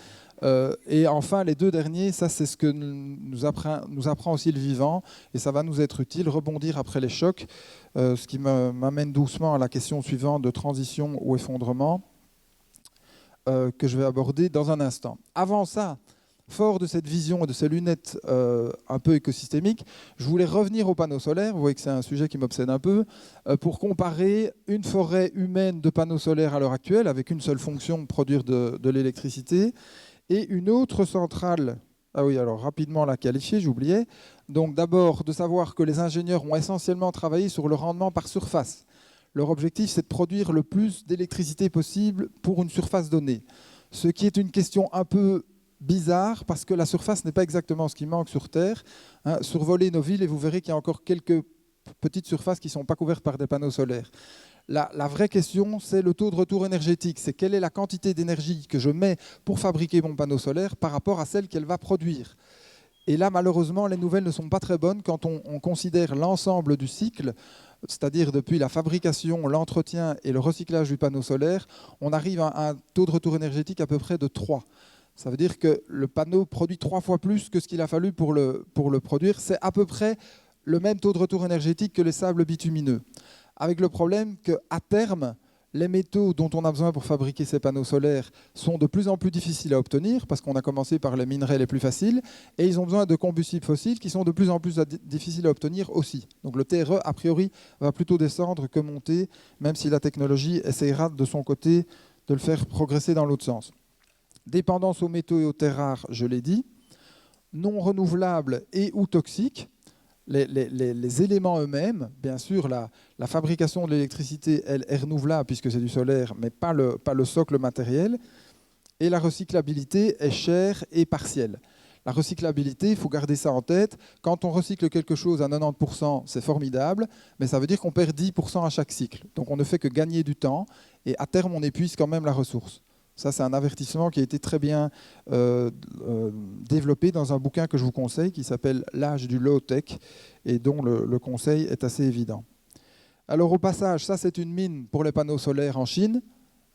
Et enfin les deux derniers, ça c'est ce que nous apprend aussi le vivant, et ça va nous être utile, rebondir après les chocs, ce qui m'amène doucement à la question suivante de transition ou effondrement. Que je vais aborder dans un instant. Avant ça, fort de cette vision et de ces lunettes un peu écosystémiques, je voulais revenir aux panneaux solaires. Vous voyez que c'est un sujet qui m'obsède un peu, pour comparer une forêt humaine de panneaux solaires à l'heure actuelle, avec une seule fonction, de produire de l'électricité, et une autre centrale. Ah oui, alors rapidement la qualifier, j'oubliais. Donc d'abord, de savoir que les ingénieurs ont essentiellement travaillé sur le rendement par surface. Leur objectif, c'est de produire le plus d'électricité possible pour une surface donnée. Ce qui est une question un peu bizarre, parce que la surface n'est pas exactement ce qui manque sur Terre. Hein, survolez nos villes et vous verrez qu'il y a encore quelques petites surfaces qui ne sont pas couvertes par des panneaux solaires. La vraie question, c'est le taux de retour énergétique. C'est quelle est la quantité d'énergie que je mets pour fabriquer mon panneau solaire par rapport à celle qu'elle va produire. Et là, malheureusement, les nouvelles ne sont pas très bonnes quand on considère l'ensemble du cycle, c'est-à-dire depuis la fabrication, l'entretien et le recyclage du panneau solaire, on arrive à un taux de retour énergétique à peu près de 3. Ça veut dire que le panneau produit 3 fois plus que ce qu'il a fallu pour le produire. C'est à peu près le même taux de retour énergétique que les sables bitumineux. Avec le problème qu'à terme, les métaux dont on a besoin pour fabriquer ces panneaux solaires sont de plus en plus difficiles à obtenir parce qu'on a commencé par les minerais les plus faciles et ils ont besoin de combustibles fossiles qui sont de plus en plus difficiles à obtenir aussi. Donc le TRE, a priori, va plutôt descendre que monter, même si la technologie essaiera de son côté de le faire progresser dans l'autre sens. Dépendance aux métaux et aux terres rares, je l'ai dit. Non renouvelables et ou toxiques. Les éléments eux-mêmes, bien sûr, la fabrication de l'électricité, elle est renouvelable puisque c'est du solaire, mais pas le socle matériel. Et la recyclabilité est chère et partielle. La recyclabilité, il faut garder ça en tête. Quand on recycle quelque chose à 90%, c'est formidable, mais ça veut dire qu'on perd 10% à chaque cycle. Donc on ne fait que gagner du temps, et à terme, on épuise quand même la ressource. Ça, c'est un avertissement qui a été très bien développé dans un bouquin que je vous conseille, qui s'appelle « L'âge du low-tech » et dont le conseil est assez évident. Alors au passage, ça c'est une mine pour les panneaux solaires en Chine.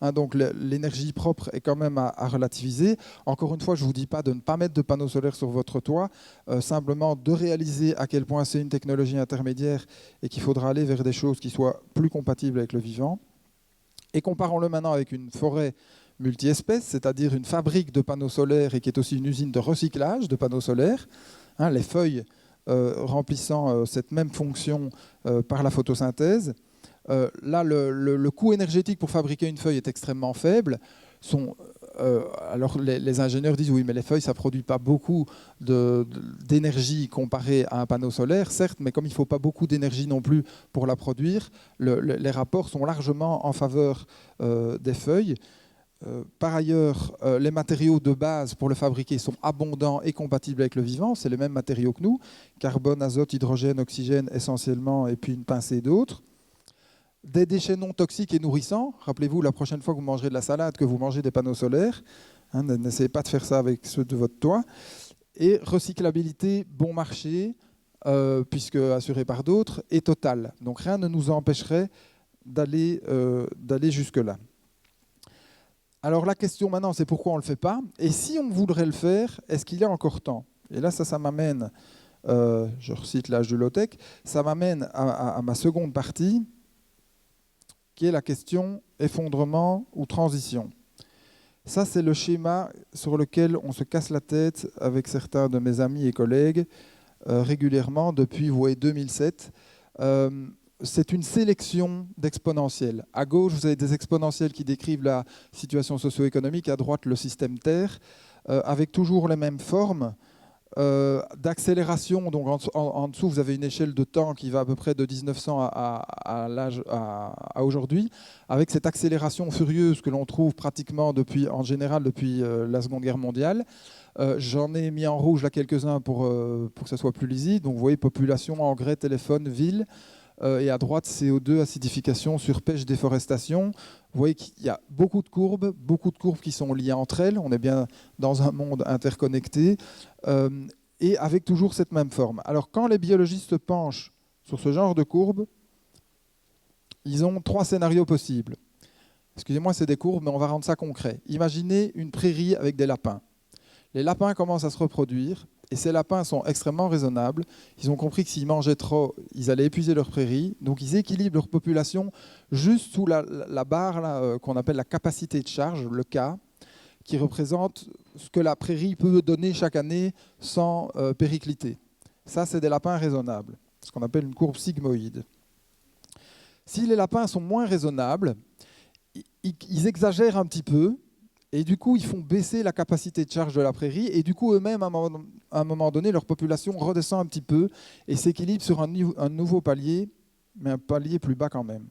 Hein, donc l'énergie propre est quand même à relativiser. Encore une fois, je ne vous dis pas de ne pas mettre de panneaux solaires sur votre toit, simplement de réaliser à quel point c'est une technologie intermédiaire et qu'il faudra aller vers des choses qui soient plus compatibles avec le vivant. Et comparons-le maintenant avec une forêt multi-espèces, c'est-à-dire une fabrique de panneaux solaires et qui est aussi une usine de recyclage de panneaux solaires. Hein, les feuilles remplissant cette même fonction par la photosynthèse. Là, le coût énergétique pour fabriquer une feuille est extrêmement faible. Alors les ingénieurs disent oui, mais les feuilles, ça ne produit pas beaucoup d'énergie comparé à un panneau solaire, certes, mais comme il ne faut pas beaucoup d'énergie non plus pour la produire, les rapports sont largement en faveur des feuilles. Par ailleurs, les matériaux de base pour le fabriquer sont abondants et compatibles avec le vivant. C'est les mêmes matériaux que nous, carbone, azote, hydrogène, oxygène essentiellement, et puis une pincée d'autres. Des déchets non toxiques et nourrissants. Rappelez-vous, la prochaine fois que vous mangerez de la salade, que vous mangez des panneaux solaires. Hein, n'essayez pas de faire ça avec ceux de votre toit. Et recyclabilité, bon marché, puisque assuré par d'autres, et totale. Donc rien ne nous empêcherait d'aller jusque-là. Alors la question maintenant, c'est pourquoi on ne le fait pas? Et si on voudrait le faire, est-ce qu'il y a encore temps? Et là, ça m'amène, je recite l'âge de low-tech, ça m'amène à ma seconde partie, qui est la question effondrement ou transition. Ça, c'est le schéma sur lequel on se casse la tête avec certains de mes amis et collègues régulièrement depuis, vous voyez, 2007. C'est une sélection d'exponentielles. À gauche, vous avez des exponentielles qui décrivent la situation socio-économique, à droite, le système Terre, avec toujours les mêmes formes d'accélération. Donc en dessous, vous avez une échelle de temps qui va à peu près de 1900 à aujourd'hui, avec cette accélération furieuse que l'on trouve pratiquement en général depuis la Seconde Guerre mondiale. J'en ai mis en rouge là quelques-uns pour que ça soit plus lisible. Donc vous voyez, population, engrais, téléphone, ville. Et à droite, CO2, acidification, surpêche, déforestation. Vous voyez qu'il y a beaucoup de courbes qui sont liées entre elles. On est bien dans un monde interconnecté et avec toujours cette même forme. Alors, quand les biologistes se penchent sur ce genre de courbes, ils ont 3 scénarios possibles. Excusez-moi, c'est des courbes, mais on va rendre ça concret. Imaginez une prairie avec des lapins. Les lapins commencent à se reproduire. Et ces lapins sont extrêmement raisonnables. Ils ont compris que s'ils mangeaient trop, ils allaient épuiser leur prairie. Donc ils équilibrent leur population juste sous la barre qu'on appelle la capacité de charge, le K, qui représente ce que la prairie peut donner chaque année sans péricliter. Ça, c'est des lapins raisonnables, ce qu'on appelle une courbe sigmoïde. Si les lapins sont moins raisonnables, ils exagèrent un petit peu. Et du coup, ils font baisser la capacité de charge de la prairie. Et du coup, eux-mêmes, à un moment donné, leur population redescend un petit peu et s'équilibre sur un nouveau palier, mais un palier plus bas quand même.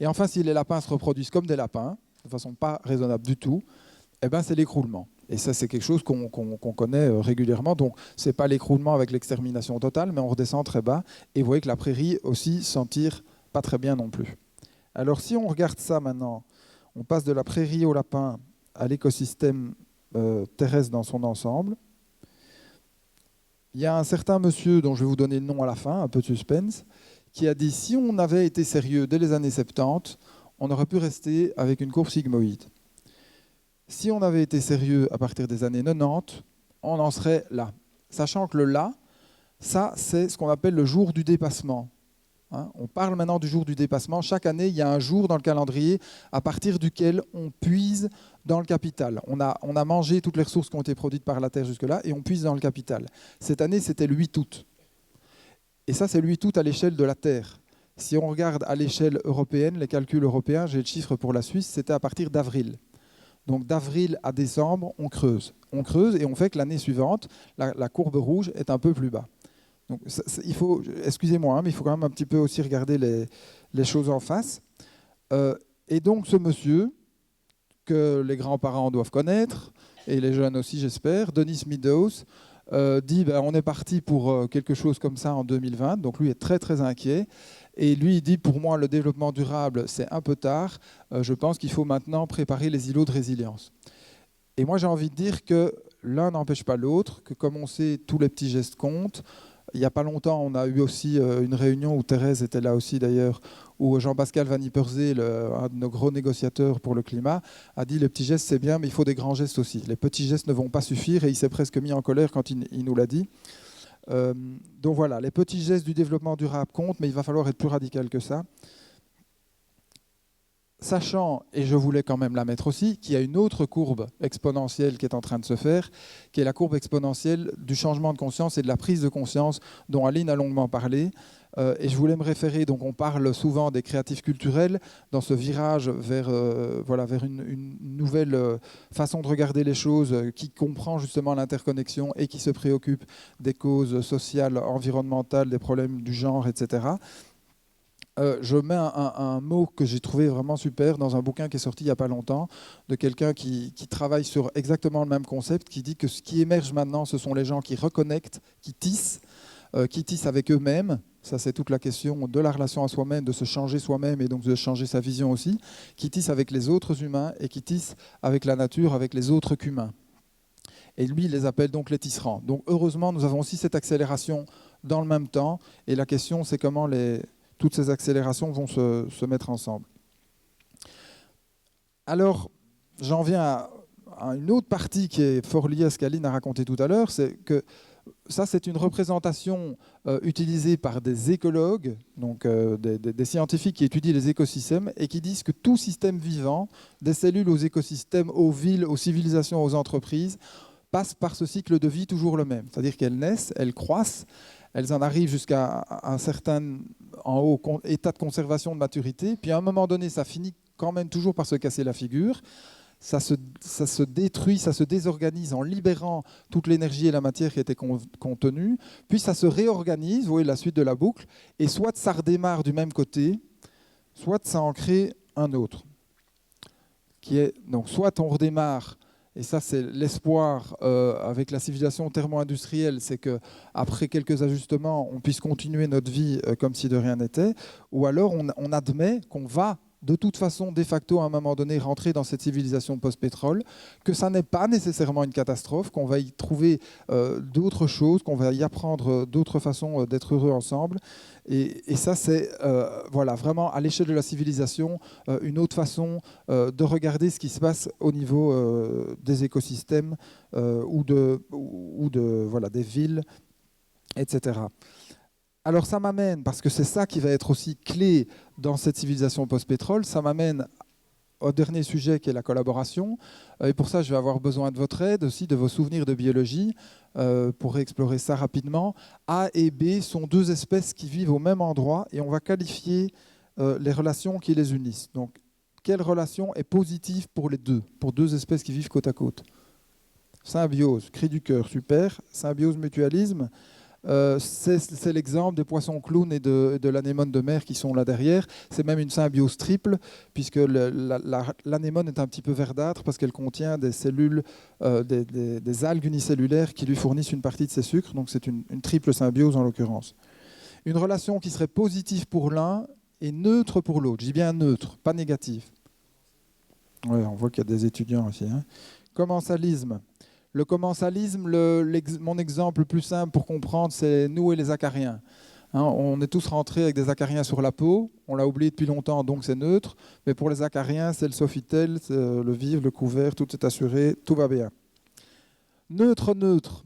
Et enfin, si les lapins se reproduisent comme des lapins, de façon pas raisonnable du tout, eh ben, c'est l'écroulement. Et ça, c'est quelque chose qu'on connaît régulièrement. Donc, ce n'est pas l'écroulement avec l'extermination totale, mais on redescend très bas. Et vous voyez que la prairie aussi s'en tire pas très bien non plus. Alors, si on regarde ça maintenant, on passe de la prairie au lapin à l'écosystème terrestre dans son ensemble. Il y a un certain monsieur, dont je vais vous donner le nom à la fin, un peu de suspense, qui a dit « Si on avait été sérieux dès les années 70, on aurait pu rester avec une courbe sigmoïde. Si on avait été sérieux à partir des années 90, on en serait là. » Sachant que le « là », ça, c'est ce qu'on appelle le jour du dépassement. On parle maintenant du jour du dépassement. Chaque année, il y a un jour dans le calendrier à partir duquel on puise dans le capital. On a mangé toutes les ressources qui ont été produites par la Terre jusque-là et on puise dans le capital. Cette année, c'était le 8 août. Et ça, c'est le 8 août à l'échelle de la Terre. Si on regarde à l'échelle européenne, les calculs européens, j'ai le chiffre pour la Suisse, c'était à partir d'avril. Donc d'avril à décembre, on creuse. On creuse et on fait que l'année suivante, la courbe rouge est un peu plus bas. Donc, il faut, excusez-moi, mais il faut quand même un petit peu aussi regarder les choses en face. Et donc, ce monsieur, que les grands-parents doivent connaître, et les jeunes aussi, j'espère, Denis Meadows, dit on est parti pour quelque chose comme ça en 2020. Donc, lui est très, très inquiet. Et lui, il dit, pour moi, le développement durable, c'est un peu tard. Je pense qu'il faut maintenant préparer les îlots de résilience. Et moi, j'ai envie de dire que l'un n'empêche pas l'autre, que comme on sait, tous les petits gestes comptent. Il n'y a pas longtemps, on a eu aussi une réunion où Thérèse était là aussi d'ailleurs, où Jean-Pascal Van Ypersee, un de nos gros négociateurs pour le climat, a dit les petits gestes c'est bien, mais il faut des grands gestes aussi. Les petits gestes ne vont pas suffire et il s'est presque mis en colère quand il nous l'a dit. Donc voilà, les petits gestes du développement durable comptent, mais il va falloir être plus radical que ça. Sachant, et je voulais quand même la mettre aussi, qu'il y a une autre courbe exponentielle qui est en train de se faire, qui est la courbe exponentielle du changement de conscience et de la prise de conscience dont Aline a longuement parlé. Et je voulais me référer, donc on parle souvent des créatifs culturels, dans ce virage vers une nouvelle façon de regarder les choses qui comprend justement l'interconnexion et qui se préoccupe des causes sociales, environnementales, des problèmes du genre, etc. Je mets un mot que j'ai trouvé vraiment super dans un bouquin qui est sorti il n'y a pas longtemps, de quelqu'un qui travaille sur exactement le même concept, qui dit que ce qui émerge maintenant, ce sont les gens qui reconnectent, qui tissent avec eux-mêmes. Ça, c'est toute la question de la relation à soi-même, de se changer soi-même et donc de changer sa vision aussi, qui tissent avec les autres humains et qui tissent avec la nature, avec les autres qu'humains. Et lui, il les appelle donc les tisserands. Donc heureusement, nous avons aussi cette accélération dans le même temps. Et la question, c'est comment toutes ces accélérations vont se mettre ensemble. Alors, j'en viens à une autre partie qui est fort liée à ce qu'Aline a raconté tout à l'heure, c'est que ça, c'est une représentation utilisée par des écologues, donc des scientifiques qui étudient les écosystèmes et qui disent que tout système vivant, des cellules aux écosystèmes, aux villes, aux civilisations, aux entreprises, passe par ce cycle de vie toujours le même. C'est-à-dire qu'elles naissent, elles croissent, elles en arrivent jusqu'à un certain en haut état de conservation de maturité, puis à un moment donné, ça finit quand même toujours par se casser la figure. Ça se détruit, ça se désorganise en libérant toute l'énergie et la matière qui étaient contenues, puis ça se réorganise, vous voyez la suite de la boucle, et soit ça redémarre du même côté, soit ça en crée un autre. Donc soit on redémarre, et ça c'est l'espoir avec la civilisation thermo-industrielle, c'est qu'après quelques ajustements, on puisse continuer notre vie comme si de rien n'était, ou alors on admet qu'on va de toute façon, de facto, à un moment donné, rentrer dans cette civilisation post-pétrole, que ça n'est pas nécessairement une catastrophe, qu'on va y trouver d'autres choses, qu'on va y apprendre d'autres façons d'être heureux ensemble. Et ça, c'est voilà, vraiment, à l'échelle de la civilisation, une autre façon de regarder ce qui se passe au niveau des écosystèmes ou voilà, des villes, etc. Alors ça m'amène, parce que c'est ça qui va être aussi clé dans cette civilisation post-pétrole, ça m'amène au dernier sujet qui est la collaboration. Et pour ça, je vais avoir besoin de votre aide, aussi de vos souvenirs de biologie, pour explorer ça rapidement. A et B sont deux espèces qui vivent au même endroit et on va qualifier les relations qui les unissent. Donc, quelle relation est positive pour deux espèces qui vivent côte à côte? Symbiose, cri du cœur, super. Symbiose, mutualisme. C'est l'exemple des poissons clowns et de l'anémone de mer qui sont là derrière. C'est même une symbiose triple, puisque l'anémone est un petit peu verdâtre parce qu'elle contient des cellules, des algues unicellulaires qui lui fournissent une partie de ses sucres. Donc c'est une triple symbiose en l'occurrence. Une relation qui serait positive pour l'un et neutre pour l'autre. Je dis bien neutre, pas négative. Ouais, on voit qu'il y a des étudiants aussi. Hein. Commensalisme. Le commensalisme, mon exemple le plus simple pour comprendre, c'est nous et les acariens. Hein, on est tous rentrés avec des acariens sur la peau, on l'a oublié depuis longtemps, donc c'est neutre. Mais pour les acariens, c'est le Sofitel, c'est le vivre, le couvert, tout est assuré, tout va bien. Neutre, neutre.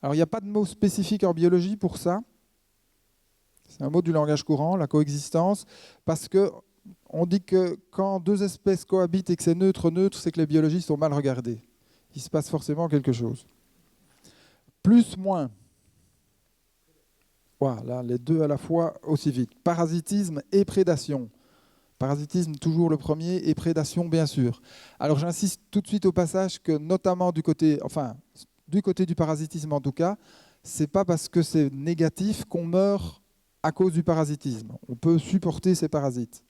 Alors il n'y a pas de mot spécifique en biologie pour ça. C'est un mot du langage courant, la coexistence, parce qu'on dit que quand deux espèces cohabitent et que c'est neutre, neutre, c'est que les biologistes ont mal regardé. Il se passe forcément quelque chose. Plus, moins. Voilà, les deux à la fois aussi vite. Parasitisme et prédation. Parasitisme, toujours le premier, et prédation, bien sûr. Alors j'insiste tout de suite au passage que, notamment du côté du parasitisme en tout cas, c'est pas parce que c'est négatif qu'on meurt à cause du parasitisme. On peut supporter ces parasites.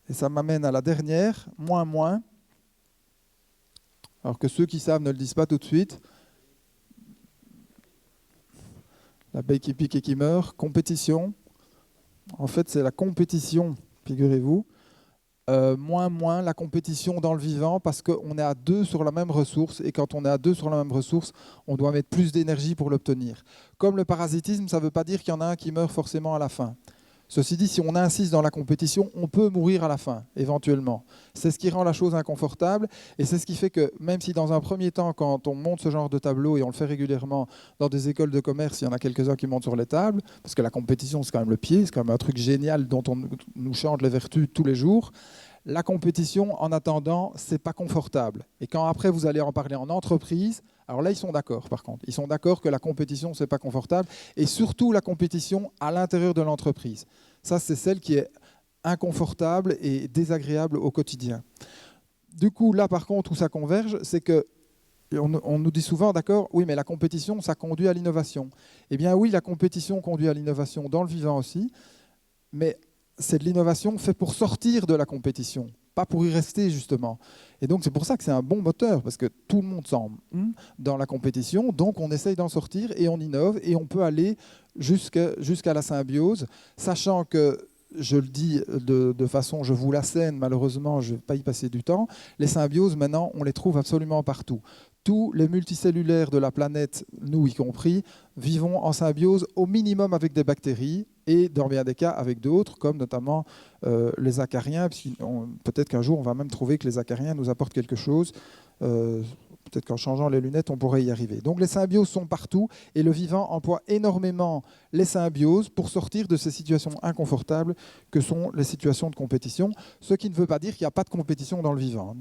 Et ça m'amène à la dernière, moins, moins. Alors que ceux qui savent ne le disent pas tout de suite. L'abeille qui pique et qui meurt. Compétition. En fait, c'est la compétition, figurez-vous. Moins, la compétition dans le vivant, parce qu'on est à deux sur la même ressource. Et quand on est à deux sur la même ressource, on doit mettre plus d'énergie pour l'obtenir. Comme le parasitisme, ça ne veut pas dire qu'il y en a un qui meurt forcément à la fin. Ceci dit, si on insiste dans la compétition, on peut mourir à la fin, éventuellement. C'est ce qui rend la chose inconfortable et c'est ce qui fait que, même si dans un premier temps, quand on monte ce genre de tableau, et on le fait régulièrement dans des écoles de commerce, il y en a quelques-uns qui montent sur les tables, parce que la compétition, c'est quand même le pied, c'est quand même un truc génial dont on nous chante les vertus tous les jours. La compétition, en attendant, c'est pas confortable. Et quand après, vous allez en parler en entreprise, alors là, ils sont d'accord, par contre. Ils sont d'accord que la compétition, c'est pas confortable. Et surtout, la compétition à l'intérieur de l'entreprise. Ça, c'est celle qui est inconfortable et désagréable au quotidien. Du coup, là, par contre, où ça converge, c'est que on nous dit souvent, d'accord, oui, mais la compétition, ça conduit à l'innovation. Eh bien oui, la compétition conduit à l'innovation dans le vivant aussi, mais c'est de l'innovation faite pour sortir de la compétition, pas pour y rester, justement. Et donc, c'est pour ça que c'est un bon moteur, parce que tout le monde semble dans la compétition, donc on essaye d'en sortir et on innove, et on peut aller jusqu'à la symbiose, sachant que, je le dis de façon, je vous l'assène, malheureusement, je ne vais pas y passer du temps, les symbioses, maintenant, on les trouve absolument partout. tous les multicellulaires de la planète, nous y compris, vivons en symbiose au minimum avec des bactéries et dans bien des cas avec d'autres, comme notamment les acariens. Peut-être qu'un jour, on va même trouver que les acariens nous apportent quelque chose. Peut-être qu'en changeant les lunettes, on pourrait y arriver. Donc les symbioses sont partout et le vivant emploie énormément les symbioses pour sortir de ces situations inconfortables que sont les situations de compétition, ce qui ne veut pas dire qu'il n'y a pas de compétition dans le vivant.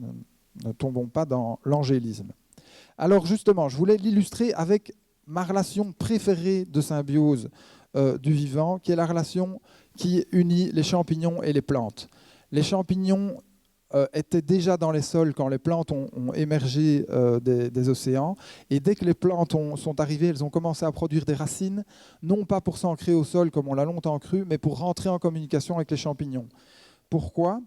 Ne tombons pas dans l'angélisme. Alors justement, je voulais l'illustrer avec ma relation préférée de symbiose du vivant, qui est la relation qui unit les champignons et les plantes. Les champignons étaient déjà dans les sols quand les plantes ont émergé des océans. Et dès que les plantes sont arrivées, elles ont commencé à produire des racines, non pas pour s'ancrer au sol comme on l'a longtemps cru, mais pour rentrer en communication avec les champignons. Pourquoi ?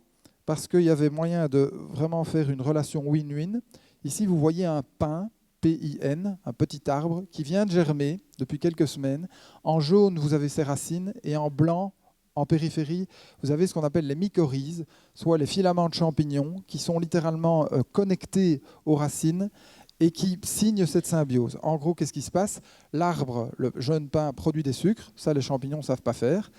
Parce qu'il y avait moyen de vraiment faire une relation win-win. Ici, vous voyez un pin, P-I-N, un petit arbre qui vient de germer depuis quelques semaines. En jaune, vous avez ses racines et en blanc, en périphérie, vous avez ce qu'on appelle les mycorhizes, soit les filaments de champignons qui sont littéralement connectés aux racines et qui signent cette symbiose. En gros, qu'est-ce qui se passe ? L'arbre, le jeune pin, produit des sucres, ça les champignons ne savent pas faire.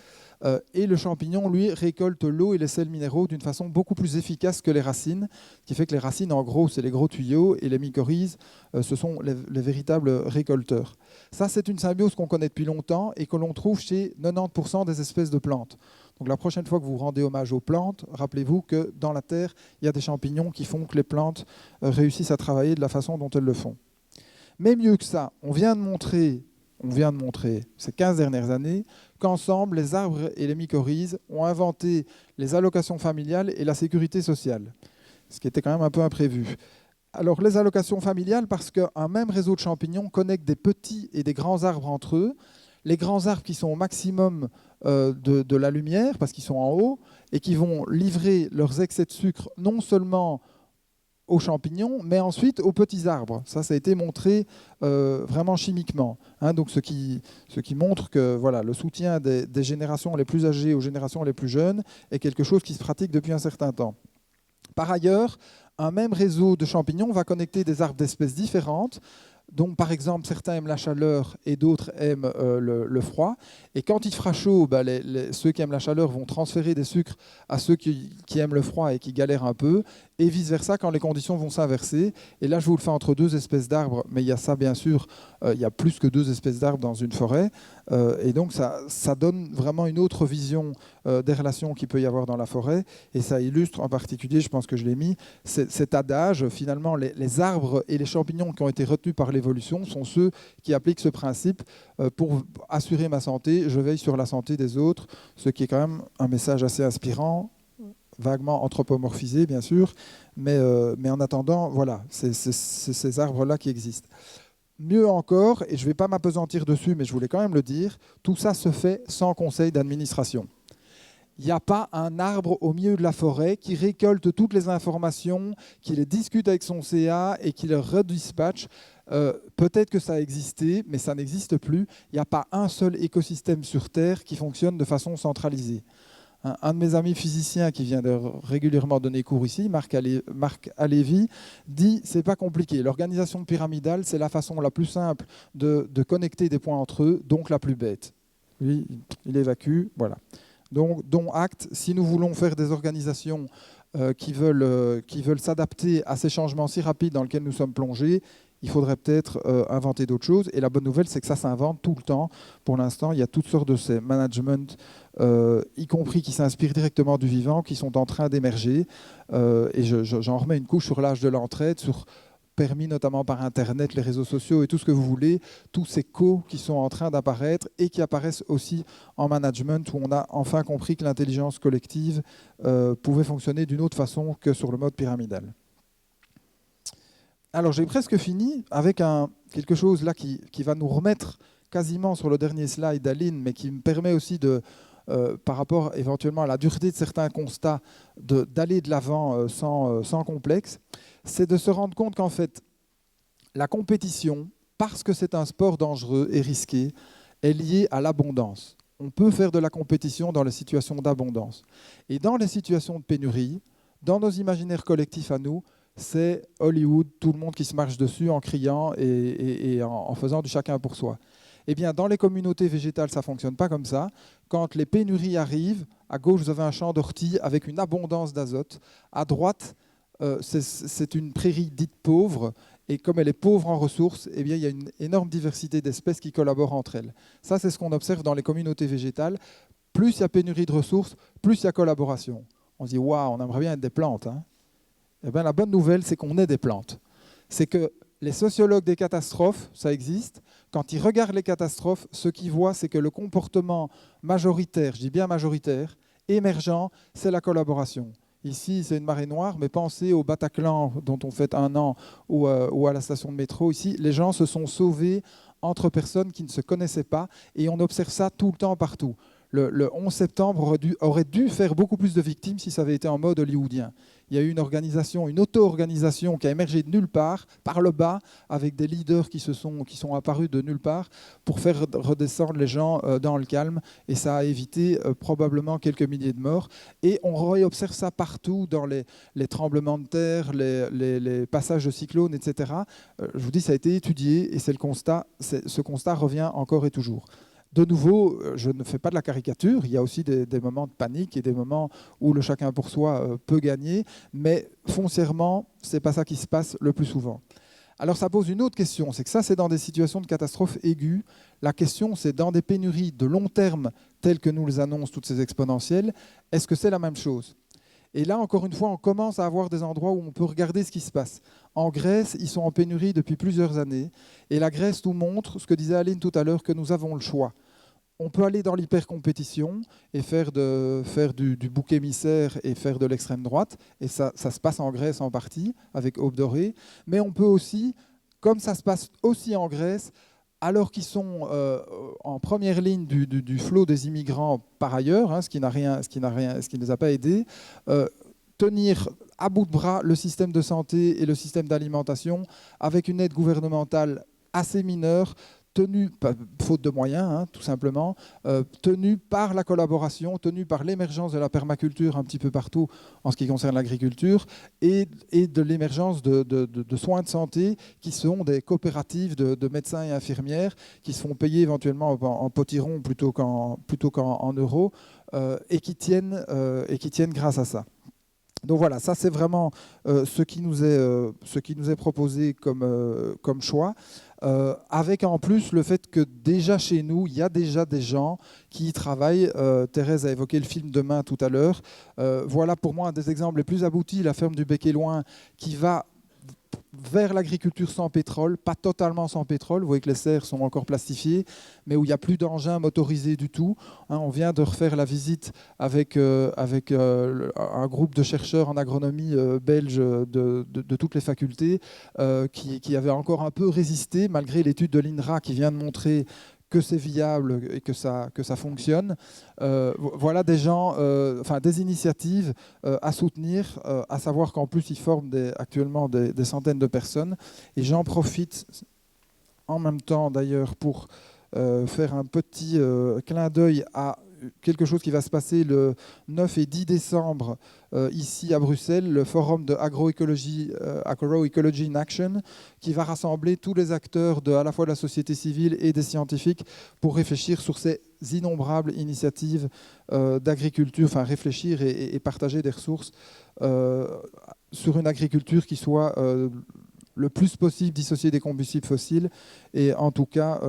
Et le champignon, lui, récolte l'eau et les sels minéraux d'une façon beaucoup plus efficace que les racines, ce qui fait que les racines, en gros, c'est les gros tuyaux, et les mycorhizes, ce sont les véritables récolteurs. Ça, c'est une symbiose qu'on connaît depuis longtemps et que l'on trouve chez 90% des espèces de plantes. Donc la prochaine fois que vous rendez hommage aux plantes, rappelez-vous que dans la terre, il y a des champignons qui font que les plantes réussissent à travailler de la façon dont elles le font. Mais mieux que ça, on vient de montrer ces 15 dernières années qu'ensemble, les arbres et les mycorhizes ont inventé les allocations familiales et la sécurité sociale, ce qui était quand même un peu imprévu. Alors les allocations familiales, parce qu'un même réseau de champignons connecte des petits et des grands arbres entre eux, les grands arbres qui sont au maximum de la lumière, parce qu'ils sont en haut, et qui vont livrer leurs excès de sucre non seulement aux champignons, mais ensuite aux petits arbres. Ça a été montré vraiment chimiquement. Donc ce qui montre que voilà, le soutien des générations les plus âgées aux générations les plus jeunes est quelque chose qui se pratique depuis un certain temps. Par ailleurs, un même réseau de champignons va connecter des arbres d'espèces différentes. Donc, par exemple, certains aiment la chaleur et d'autres aiment le froid. Et quand il fera chaud, ceux qui aiment la chaleur vont transférer des sucres à ceux qui aiment le froid et qui galèrent un peu, et vice-versa quand les conditions vont s'inverser. Et là, je vous le fais entre deux espèces d'arbres, mais il y a ça, bien sûr, il y a plus que deux espèces d'arbres dans une forêt. Et donc, ça donne vraiment une autre vision des relations qu'il peut y avoir dans la forêt. Et ça illustre en particulier, je pense que je l'ai mis, cet adage, finalement, les arbres et les champignons qui ont été retenus par l'évolution sont ceux qui appliquent ce principe. Pour assurer ma santé, je veille sur la santé des autres, ce qui est quand même un message assez inspirant, vaguement anthropomorphisé, bien sûr, mais en attendant, voilà, c'est ces arbres-là qui existent. Mieux encore, et je ne vais pas m'appesantir dessus, mais je voulais quand même le dire, tout ça se fait sans conseil d'administration. Il n'y a pas un arbre au milieu de la forêt qui récolte toutes les informations, qui les discute avec son CA et qui les redispatche. Peut-être que ça a existé, mais ça n'existe plus. Il n'y a pas un seul écosystème sur Terre qui fonctionne de façon centralisée. Un de mes amis physiciens qui vient de régulièrement donner cours ici, Marc Alévi, dit « c'est pas compliqué. L'organisation pyramidale, c'est la façon la plus simple de connecter des points entre eux, donc la plus bête. » Lui, il évacue, voilà. Donc, dont acte, si nous voulons faire des organisations qui veulent s'adapter à ces changements si rapides dans lesquels nous sommes plongés, il faudrait peut-être inventer d'autres choses. Et la bonne nouvelle, c'est que ça s'invente tout le temps. Pour l'instant, il y a toutes sortes de ces managements, y compris qui s'inspirent directement du vivant, qui sont en train d'émerger. Et j'en remets une couche sur l'âge de l'entraide, sur permis notamment par Internet, les réseaux sociaux et tout ce que vous voulez, tous ces qui sont en train d'apparaître et qui apparaissent aussi en management, où on a enfin compris que l'intelligence collective pouvait fonctionner d'une autre façon que sur le mode pyramidal. Alors j'ai presque fini avec quelque chose là qui va nous remettre quasiment sur le dernier slide d'Aline, mais qui me permet aussi de, par rapport éventuellement à la dureté de certains constats, d'aller de l'avant sans complexe. C'est de se rendre compte qu'en fait, la compétition, parce que c'est un sport dangereux et risqué, est liée à l'abondance. On peut faire de la compétition dans les situations d'abondance. Et dans les situations de pénurie, dans nos imaginaires collectifs à nous, c'est Hollywood, tout le monde qui se marche dessus en criant et en faisant du chacun pour soi. Eh bien, dans les communautés végétales, ça ne fonctionne pas comme ça. Quand les pénuries arrivent, à gauche, vous avez un champ d'ortie avec une abondance d'azote. À droite, c'est une prairie dite pauvre. Et comme elle est pauvre en ressources, eh bien, il y a une énorme diversité d'espèces qui collaborent entre elles. Ça, c'est ce qu'on observe dans les communautés végétales. Plus il y a pénurie de ressources, plus il y a collaboration. On se dit, waouh, on aimerait bien être des plantes, hein. Eh bien, la bonne nouvelle, c'est qu'on est des plantes. C'est que les sociologues des catastrophes, ça existe. Quand ils regardent les catastrophes, ce qu'ils voient, c'est que le comportement majoritaire, je dis bien majoritaire, émergent, c'est la collaboration. Ici, c'est une marée noire, mais pensez au Bataclan dont on fête 1 an ou à la station de métro. Ici, les gens se sont sauvés entre personnes qui ne se connaissaient pas et on observe ça tout le temps, partout. Le 11 septembre aurait dû faire beaucoup plus de victimes si ça avait été en mode hollywoodien. Il y a eu une organisation, une auto-organisation qui a émergé de nulle part, par le bas, avec des leaders qui sont apparus de nulle part pour faire redescendre les gens dans le calme. Et ça a évité probablement quelques milliers de morts. Et on observe ça partout dans les tremblements de terre, les passages de cyclones, etc. Je vous dis, ça a été étudié et ce constat revient encore et toujours. De nouveau, je ne fais pas de la caricature, il y a aussi des moments de panique et des moments où le chacun pour soi peut gagner, mais foncièrement, ce n'est pas ça qui se passe le plus souvent. Alors ça pose une autre question, c'est que ça c'est dans des situations de catastrophe aiguë. La question c'est dans des pénuries de long terme telles que nous les annoncent toutes ces exponentielles, est-ce que c'est la même chose ? Et là, encore une fois, on commence à avoir des endroits où on peut regarder ce qui se passe. En Grèce, ils sont en pénurie depuis plusieurs années. Et la Grèce nous montre, ce que disait Aline tout à l'heure, que nous avons le choix. On peut aller dans l'hyper-compétition et faire du bouc émissaire et faire de l'extrême droite. Et ça se passe en Grèce en partie, avec Aube Dorée. Mais on peut aussi, comme ça se passe aussi en Grèce, alors qu'ils sont en première ligne du flot des immigrants par ailleurs, hein, ce qui ne les a pas aidés, tenir à bout de bras le système de santé et le système d'alimentation avec une aide gouvernementale assez mineure, tenue, faute de moyens, hein, tout simplement, tenue par la collaboration, tenue par l'émergence de la permaculture un petit peu partout en ce qui concerne l'agriculture et de l'émergence de soins de santé qui sont des coopératives de médecins et infirmières qui se font payer éventuellement en potiron plutôt qu'en euros et qui tiennent grâce à ça. Donc voilà, ça c'est vraiment ce qui nous est proposé comme choix, avec en plus le fait que déjà chez nous, il y a déjà des gens qui y travaillent. Thérèse a évoqué le film Demain tout à l'heure. Voilà pour moi un des exemples les plus aboutis, la ferme du Bec-et-Loing, qui va vers l'agriculture sans pétrole, pas totalement sans pétrole, vous voyez que les serres sont encore plastifiées, mais où il n'y a plus d'engins motorisés du tout. Hein, on vient de refaire la visite avec un groupe de chercheurs en agronomie belges de toutes les facultés qui avaient encore un peu résisté, malgré l'étude de l'INRA qui vient de montrer que c'est viable et que ça fonctionne. Voilà des gens, des initiatives à soutenir, à savoir qu'en plus ils forment actuellement des centaines de personnes. Et j'en profite en même temps d'ailleurs pour faire un petit clin d'œil à quelque chose qui va se passer le 9 et 10 décembre ici à Bruxelles, le forum de Agroecology in Action, qui va rassembler tous les acteurs à la fois de la société civile et des scientifiques pour réfléchir sur ces innombrables initiatives d'agriculture, enfin réfléchir et partager des ressources sur une agriculture qui soit le plus possible dissociée des combustibles fossiles et en tout cas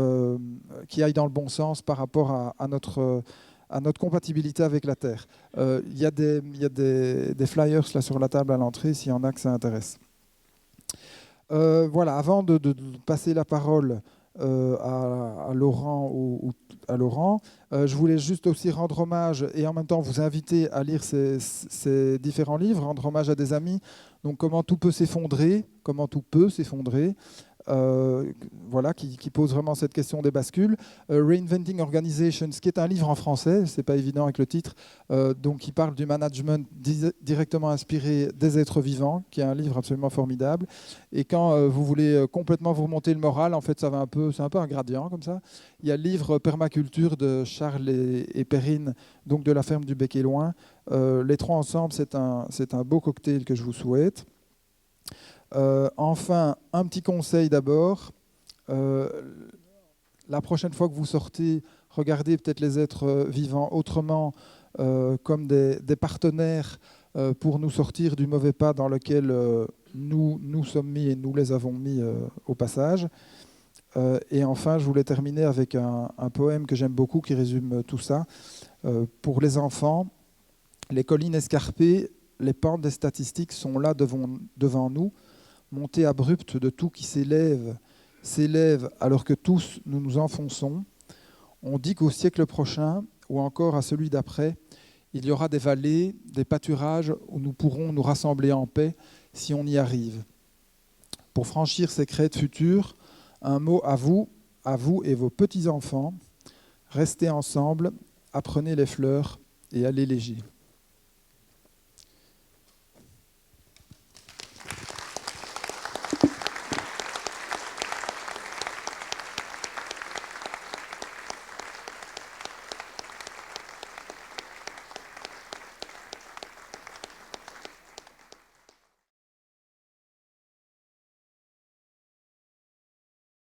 qui aille dans le bon sens par rapport à notre compatibilité avec la Terre. Il y a des flyers là sur la table à l'entrée, s'il y en a que ça intéresse. Voilà, avant de passer la parole à Laurent je voulais juste aussi rendre hommage et en même temps vous inviter à lire ces différents livres, rendre hommage à des amis. Donc comment tout peut s'effondrer, voilà, qui pose vraiment cette question des bascules. Reinventing Organizations, qui est un livre en français, c'est pas évident avec le titre, donc qui parle du management directement inspiré des êtres vivants, qui est un livre absolument formidable. Et quand vous voulez complètement vous remonter le moral, en fait, c'est un peu un gradient comme ça. Il y a le livre Permaculture de Charles et Perrine, donc de la ferme du Bec-et-Loing. Les trois ensemble, c'est un beau cocktail que je vous souhaite. Enfin, un petit conseil d'abord. La prochaine fois que vous sortez, regardez peut-être les êtres vivants autrement, comme des partenaires pour nous sortir du mauvais pas dans lequel nous sommes mis et nous les avons mis au passage. Et enfin, je voulais terminer avec un poème que j'aime beaucoup qui résume tout ça. Pour les enfants, les collines escarpées, les pentes des statistiques sont là devant nous, montée abrupte de tout qui s'élève alors que tous nous nous enfonçons. On dit qu'au siècle prochain, ou encore à celui d'après, il y aura des vallées, des pâturages où nous pourrons nous rassembler en paix si on y arrive. Pour franchir ces crêtes futures, un mot à vous et vos petits-enfants. Restez ensemble, apprenez les fleurs et allez léger.